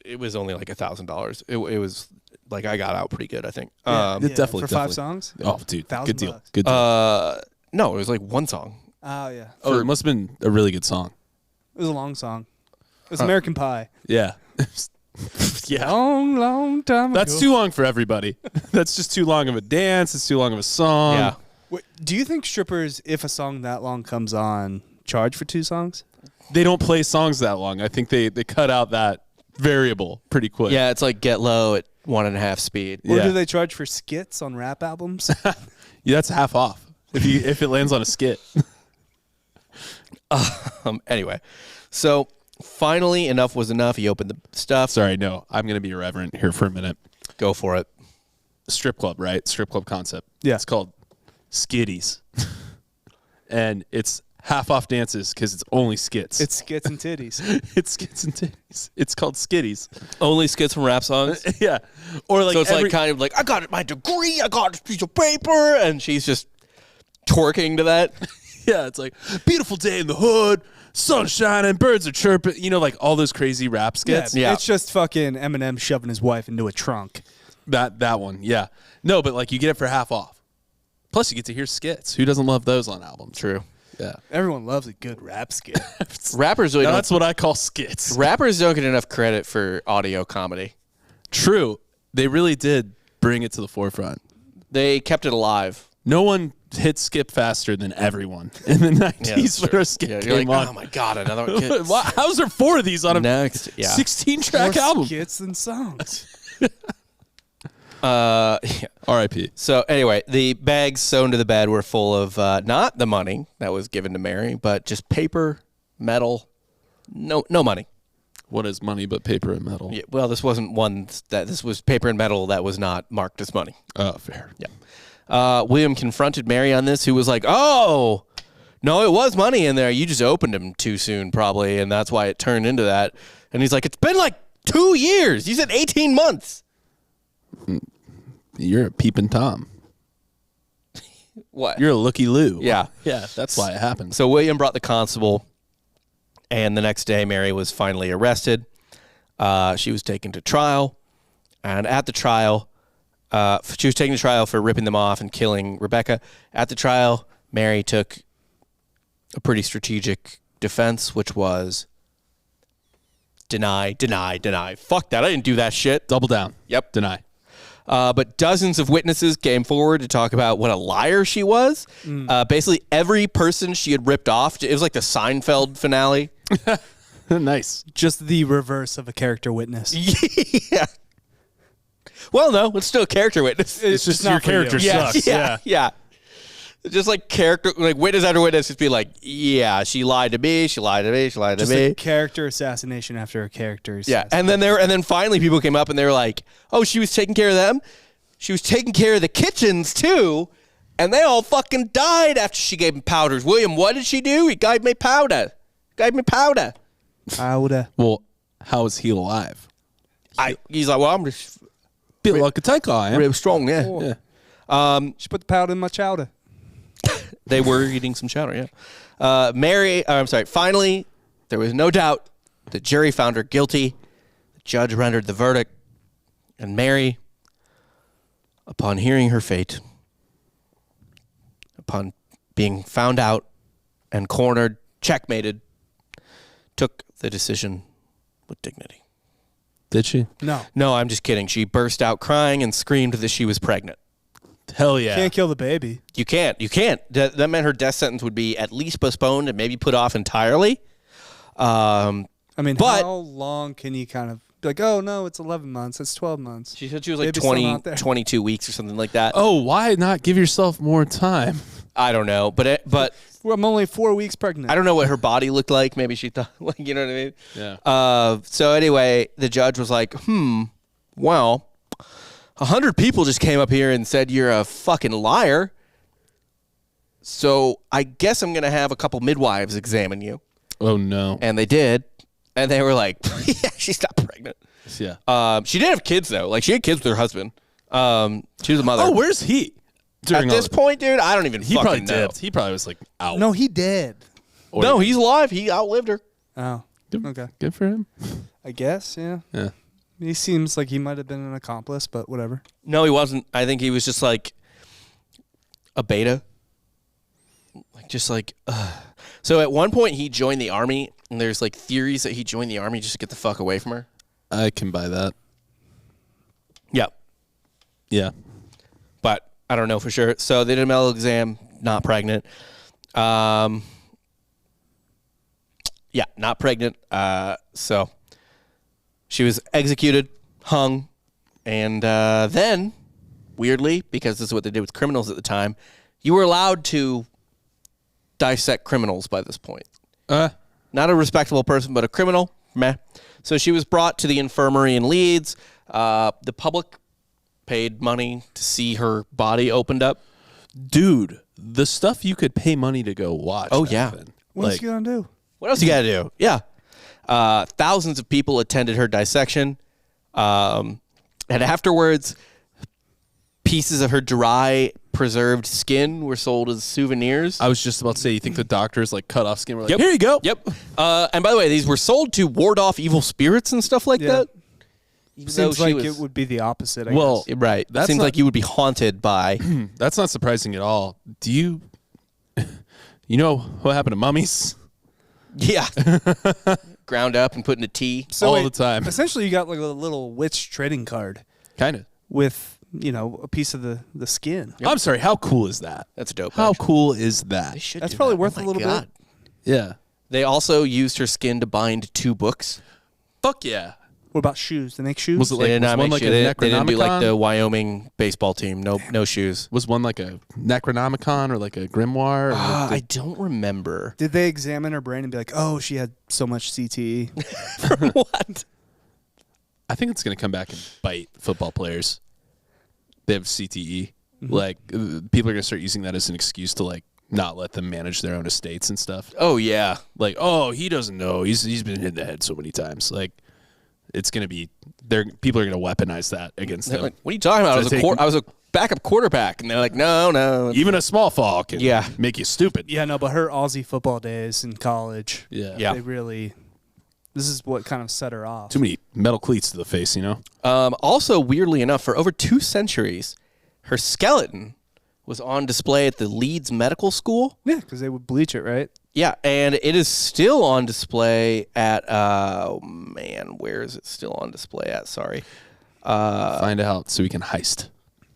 It was only like $1,000. It was like I got out pretty good, I think. Definitely. For 5 songs? Oh, dude. Good deal. $1,000. Good deal. No, it was like one song. Oh, yeah. Oh, it must have been a really good song. It was a long song. It was American Pie. Yeah. Yeah. Long, long time That's ago. too long for everybody. That's just too long of a dance. It's too long of a song. Yeah. Wait, do you think strippers, if a song that long comes on, charge for 2 songs? They don't play songs that long. I think they cut out that variable pretty quick. Yeah, it's like Get Low at 1.5 speed. Or Yeah. do they charge for skits on rap albums? Yeah, that's half off if it lands on a skit. Anyway, so finally enough was enough. He opened the stuff. Sorry, no. I'm going to be irreverent here for a minute. Go for it. Strip club, right? Strip club concept. Yeah. It's called skitties. And it's half off dances because it's only skits. It's skits and titties. It's skits and titties. It's called skitties. Only skits from rap songs. Yeah. Or like So it's like kind of like, I got my degree, I got this piece of paper, and she's just twerking to that. yeah, it's like beautiful day in the hood. sunshine and birds are chirping. You know, like all those crazy rap skits. Yeah. It's just fucking Eminem shoving his wife into a trunk. That one, yeah. No, but like you get it for half off. Plus, you get to hear skits. Who doesn't love those on albums? True. Yeah. Everyone loves a good rap skit. Rappers really Now don't. that's what I call skits. Rappers don't get enough credit for audio comedy. True. They really did bring it to the forefront. They kept it alive. No one hit skip faster than everyone in the 90s when a skip Yeah, came you're like, on. oh my god, another one. Why- How's there 4 of these on a Next, yeah. 16-track More album? skits than songs. Yeah. R.I.P. So anyway, the bags sewn to the bed were full of not the money that was given to Mary, but just paper, metal, no money. What is money but paper and metal? Yeah, well, this wasn't one that this was paper and metal that was not marked as money. Oh, fair. Yeah. William confronted Mary on this, who was like, "Oh, no, it was money in there. You just opened them too soon, probably, and that's why it turned into that." And he's like, "It's been like 2 years. You said 18 months." You're a peeping Tom. What? You're a looky-loo. Yeah. Yeah, that's why it happened. So William brought the constable, and the next day Mary was finally arrested. She was taken to trial, and at the trial, she was taken to trial for ripping them off and killing Rebecca. At the trial, Mary took a pretty strategic defense, which was deny, deny, deny. Fuck that. I didn't do that shit. Double down. Yep. Deny. But dozens of witnesses came forward to talk about what a liar she was. Basically, every person she had ripped off, it was like the Seinfeld finale. Nice. Just the reverse of a character witness. Yeah. Well, no, it's still a character witness. It's just your not for you. character Yeah, sucks. yeah. Just like character, like witness after witness, just be like, yeah, she lied to me, she lied to me, she lied to Just me. a character assassination after a character Yeah, assassination. and then finally people came up and they were like, oh, she was taking care of them. She was taking care of the kitchens too, and they all fucking died after she gave them powders. William, what did she do? He gave me powder. Powder. Well, how is he alive? He's like, well, I'm just Bit like a tiger, I am. real strong, yeah. Yeah. She put the powder in my chowder. They were eating some chowder, yeah. Finally, there was no doubt. The jury found her guilty. The judge rendered the verdict. And Mary, upon hearing her fate, upon being found out and cornered, checkmated, took the decision with dignity. Did she? No. No, I'm just kidding. She burst out crying and screamed that she was pregnant. Hell yeah. Can't kill the baby. You can't. That meant her death sentence would be at least postponed and maybe put off entirely. I mean, But- how long can you kind of be like, oh, no, it's 11 months. It's 12 months. She said she was like Baby's still 20, not there. 22 weeks or something like that. Oh, why not give yourself more time? I don't know. But Well, I'm only 4 weeks pregnant. I don't know what her body looked like. Maybe she thought, like, you know what I mean? Yeah. So anyway, the judge was like, well, 100 people just came up here and said you're a fucking liar. So I guess I'm going to have a couple midwives examine you. Oh, no. And they did. And they were like, yeah, she's not pregnant. Yeah. She did have kids, though. Like, she had kids with her husband. She was a mother. Oh, where's he? At this point, dude, I don't even he fucking probably know. dipped. He probably was like out. No, he did. Or- No, he's alive. He outlived her. Oh, Good, okay. Good for him. I guess, yeah. Yeah. He seems like he might have been an accomplice, but whatever. No, he wasn't. I think he was just like a beta. Like, just like, So at one point, he joined the army, and there's like theories that he joined the army just to get the fuck away from her. I can buy that. Yeah. Yeah. But I don't know for sure. So they did a medical exam, not pregnant. Yeah, not pregnant. So she was executed, hung, and then, weirdly, because this is what they did with criminals at the time, you were allowed to dissect criminals by this point. Not a respectable person, but a criminal. Meh. So she was brought to the infirmary in Leeds. The public paid money to see her body opened up. Dude, the stuff you could pay money to go watch. Oh, back yeah. then. What's Like, he going to do? What else you got to do? Yeah. Thousands of people attended her dissection. And afterwards, pieces of her dry, preserved skin were sold as souvenirs. I was just about to say, you think the doctors like cut off skin? Were like, Yep. here you go. Yep. And by the way, these were sold to ward off evil spirits and stuff like that. Even though Seems she like was- it would be the opposite. I Well, guess. Right. That's Seems not- like you would be haunted by. That's not surprising at all. Do you, you know what happened to mummies? Yeah. Ground up and put in a tea. all the time. Essentially, you got like a little witch trading card Kind of. with a piece of the skin. I'm sorry. How cool is that? That's dope. How actually. cool is that? They should That's do probably that. worth Oh a my little God. bit. Yeah. They also used her skin to bind 2 books. Fuck yeah. What about shoes? They make shoes. Was it They like did was not one make like sure- a they didn't do like Necronomicon? the Wyoming baseball team. No shoes. Was one like a Necronomicon or like a grimoire? Or I don't remember. Did they examine her brain and be like, "Oh, she had so much CTE"? What? I think it's going to come back and bite football players. They have CTE. Like people are going to start using that as an excuse to like not let them manage their own estates and stuff. Oh yeah. Like, oh, he doesn't know. He's been hit in the head so many times. Like, it's going to be people are going to weaponize that against They're them. like, what are you talking about? I was a backup quarterback, and they're like, no. Even a small fall can Yeah. make you stupid. Yeah, no, but her Aussie football days in college, Yeah. Yeah. they really. This is what kind of set her off. Too many metal cleats to the face, you know? Also, weirdly enough, for over 2 centuries, her skeleton was on display at the Leeds Medical School. Yeah, because they would bleach it, right? Yeah, and it is still on display at where is it still on display at? Sorry. Find out so we can heist.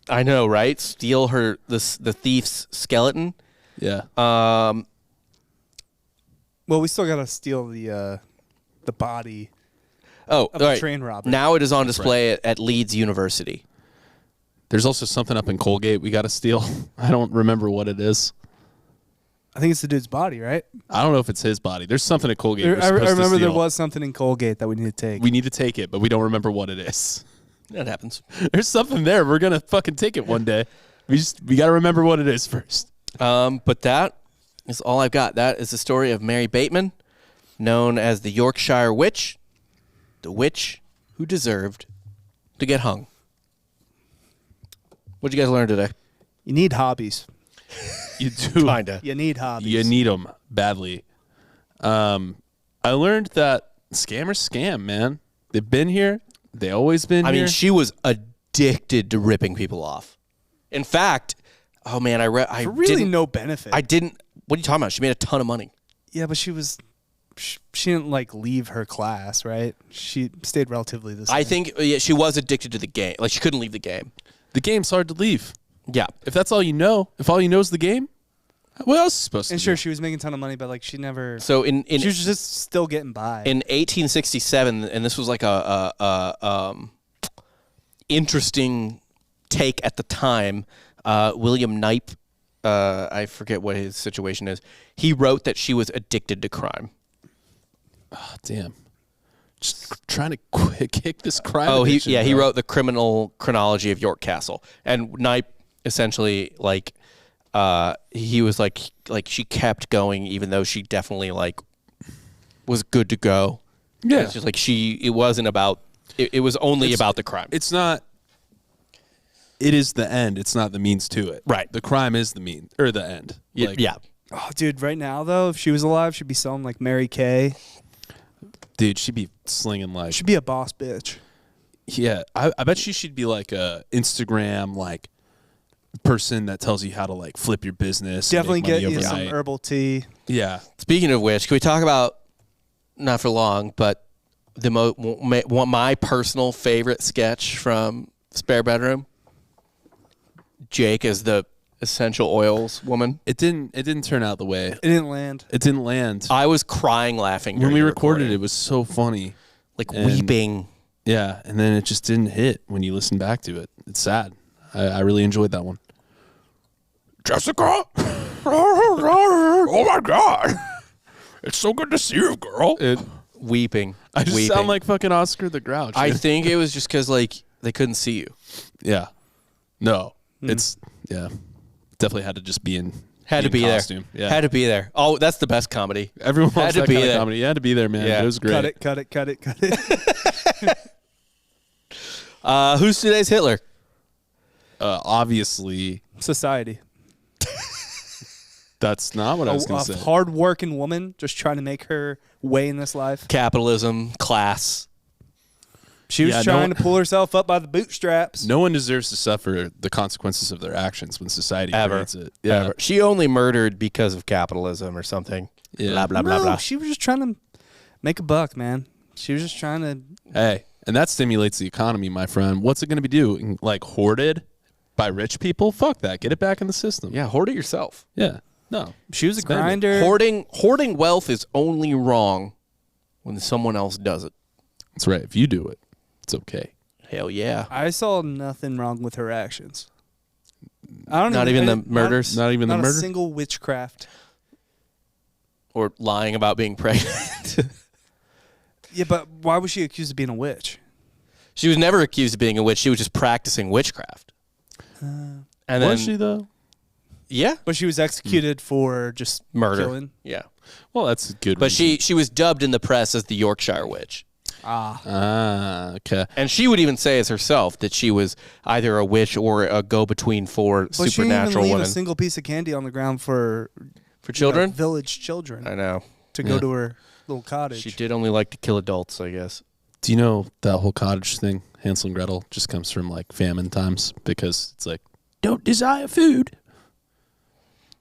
I know, right? Steal the thief's skeleton. Yeah. Well, we still gotta steal the body. Oh, Of all the right. train robber. Now it is on display at Leeds University. There's also something up in Colgate we got to steal. I don't remember what it is. I think it's the dude's body, right? I don't know if it's his body. There's something at Colgate. I we're supposed to remember there steal. was something in Colgate that we need to take. We need to take it, but we don't remember what it is. That happens. There's something there. We're gonna fucking take it one day. We got to remember what it is first. But that is all I've got. That is the story of Mary Bateman, known as the Yorkshire Witch, the witch who deserved to get hung. What'd you guys learn today? You need hobbies. You do. Kinda. You need hobbies. You need them badly. I learned that scammers scam, man. They've been here. They always been I here. mean, she was addicted to ripping people off. In fact, oh man, I For really didn't, no benefit. I didn't. What are you talking about? She made a ton of money. Yeah, but she didn't like leave her class, right? She stayed relatively the same. I think she was addicted to the game. Like she couldn't leave the game. the game's hard to leave. Yeah. If that's all you know, if all you know is the game, what else is supposed And to sure, do? she was making a ton of money, but like she never. So in she was just still getting by. in 1867, and this was like a interesting take at the time. William Knipe, I forget what his situation is. He wrote that she was addicted to crime. Oh, damn. Just trying to kick this crime. Oh, addiction, he bro. wrote the criminal chronology of York Castle, and Knipe essentially like he was like she kept going even though she definitely like was good to go. Yeah. It's just like it wasn't about it was only about the crime. It's not. It is the end. It's not the means to it. Right. The crime is the mean or the end. Like, yeah. oh, dude, right now though, if she was alive, she'd be selling like Mary Kay. Dude, she'd be slinging like. She'd be a boss bitch. Yeah, I bet she should be like a Instagram like person that tells you how to like flip your business. and Definitely make money get you some overnight. herbal tea. Yeah. Speaking of which, can we talk about not for long, but my personal favorite sketch from Spare Bedroom? Jake as the essential oils woman. It didn't turn out the way. It didn't land. It didn't land. I was crying laughing When during we the recorded recording. it was so funny. Like and- weeping. Yeah, and then it just didn't hit when you listen back to it. It's sad. I really enjoyed that one. Jessica! Oh my God! It's so good to see you, girl. Weeping. I just weeping. sound like fucking Oscar the Grouch. I think it was just because like they couldn't see you. yeah. No. It's definitely had to just be in Had to be costume. there. Yeah. Had to be there. Oh, that's the best comedy. Everyone had loves to that be kind of there. comedy. You had to be there, man. Yeah. It was great. Cut it. Who's today's Hitler? obviously Society. that's not what I was going to A say. hard-working woman just trying to make her way in this life. Capitalism, class. She was Yeah, trying to pull herself up by the bootstraps. No one deserves to suffer the consequences of their actions when society Ever. creates it. Yeah. Ever. She only murdered because of capitalism or something. Yeah. Blah, blah, blah, No, blah. she was just trying to make a buck, man. She was just trying to. Hey, and that stimulates the economy, my friend. What's it going to be doing? Like hoarded by rich people? Fuck that. Get it back in the system. Yeah, hoard it yourself. Yeah. No. She was a Spend it. grinder. Hoarding wealth is only wrong when someone else does it. That's right. If you do it, it's okay. Hell yeah. I saw nothing wrong with her actions. I don't Not even the murders? Not even the not murder? a single witchcraft. Or lying about being pregnant. Yeah, but why was she accused of being a witch? She was never accused of being a witch. She was just practicing witchcraft. And then, Was she, though? Yeah. But she was executed for just Murder. killing. Yeah. Well, that's good. But she was dubbed in the press as the Yorkshire Witch. Okay. And she would even say as herself that she was either a witch or a go-between for But she didn't supernatural even leave women. a single piece of candy on the ground for children? village children, I know. to go to her little cottage. She did only like to kill adults, I guess. Do you know that whole cottage thing, Hansel and Gretel, just comes from like famine times because it's like, don't desire food.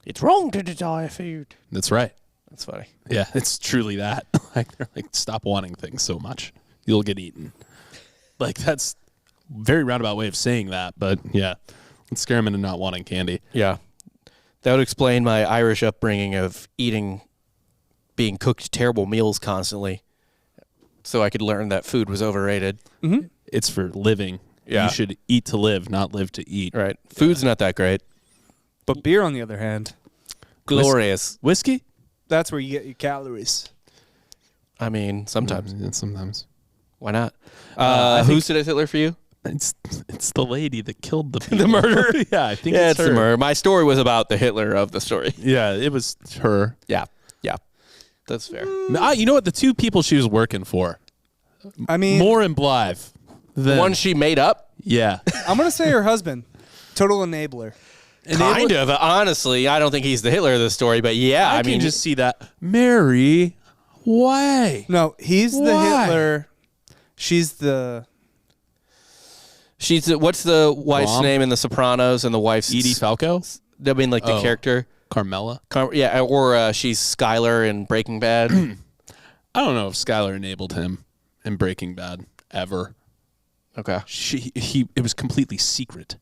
It's wrong to desire food. That's right. That's funny. Yeah, it's truly that. Like they're like, stop wanting things so much. You'll get eaten. Like that's very roundabout way of saying that, but yeah. Let's scare them into not wanting candy. Yeah. That would explain my Irish upbringing of being cooked terrible meals constantly. So I could learn that food was overrated. Mm-hmm. It's for living. Yeah. You should eat to live, not live to eat. Right. Food's not that great. But beer, on the other hand, Glorious. Whiskey? that's where you get your calories. I mean, sometimes. Yeah, sometimes. Why not? I think- Who's today's Hitler for you? It's the lady that killed the people. The murderer? Yeah, I think Yeah, it's it's her. the murder. My story was about the Hitler of the story. Yeah, it was her. Yeah. Yeah. That's fair. You know what? The two people she was working for, I mean, more and Blythe. The one she made up? Yeah. I'm going to say her husband. Total enabler. Kind of. Honestly, I don't think he's the Hitler of the story, but yeah, I I mean, can just see that. Mary, why? No, he's the Why? Hitler. She's the... what's the wife's Mom? name in The Sopranos and the wife's Edie Falco? I mean, like the Oh. character. Carmela? Yeah, or she's Skylar in Breaking Bad. I don't know if Skylar enabled him in Breaking Bad ever. Okay, It was completely secret.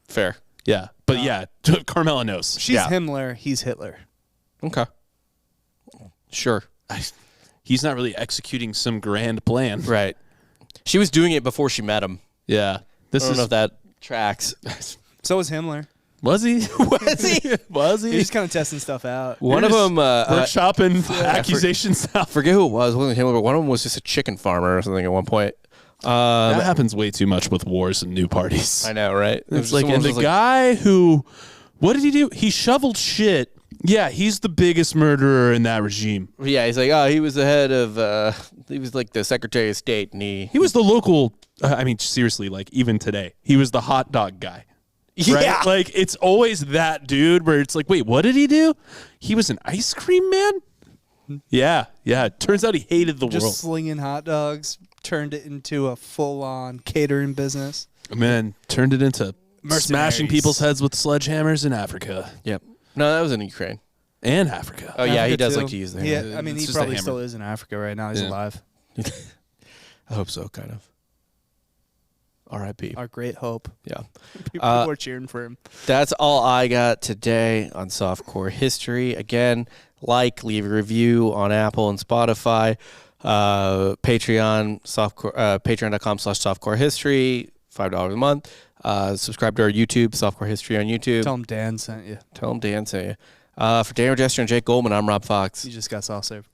fair. Yeah. But yeah, Carmela knows. She's Yeah. Himmler. He's Hitler. Okay, sure. He's not really executing some grand plan. Right. She was doing it before she met him. Yeah. I don't know if that tracks. So is Himmler. Was he? Was he? Was He's just kind of testing stuff out. One of them, workshopping accusations I out. forget who it was. It wasn't him, but one of them was just a chicken farmer or something at one point. That happens way too much with wars and new parties. I know, right? It's like, and the guy who, what did he do? He shoveled shit. Yeah, he's the biggest murderer in that regime. Yeah, he's like, oh, he was the head of, he was like the Secretary of State, and he He was the local, I mean, seriously, like even today, he was the hot dog guy. Right? Yeah. Like it's always that dude where it's like, wait, what did he do? He was an ice cream man? Yeah. Yeah. Turns out he hated the Just world. slinging hot dogs, turned it into a full-on catering business. Man, turned it into Mercenaries. smashing people's heads with sledgehammers in Africa. Yep. No, that was in Ukraine. And Africa. Oh, yeah, he Africa, does too. like to use the Yeah, hammer. I mean, It's he just a probably hammer. still is in Africa right now. He's Yeah. alive. I hope so, kind of. R.I.P. Our great hope. Yeah. People are cheering for him. That's all I got today on Softcore History. Again, leave a review on Apple and Spotify. Patreon, patreon.com/softcore history, $5 a month. Subscribe to our YouTube, Softcore History on YouTube. Tell him Dan sent you. Tell them Dan sent you. For Daniel Jester and Jake Goldman, I'm Rob Fox. You just got soft serve.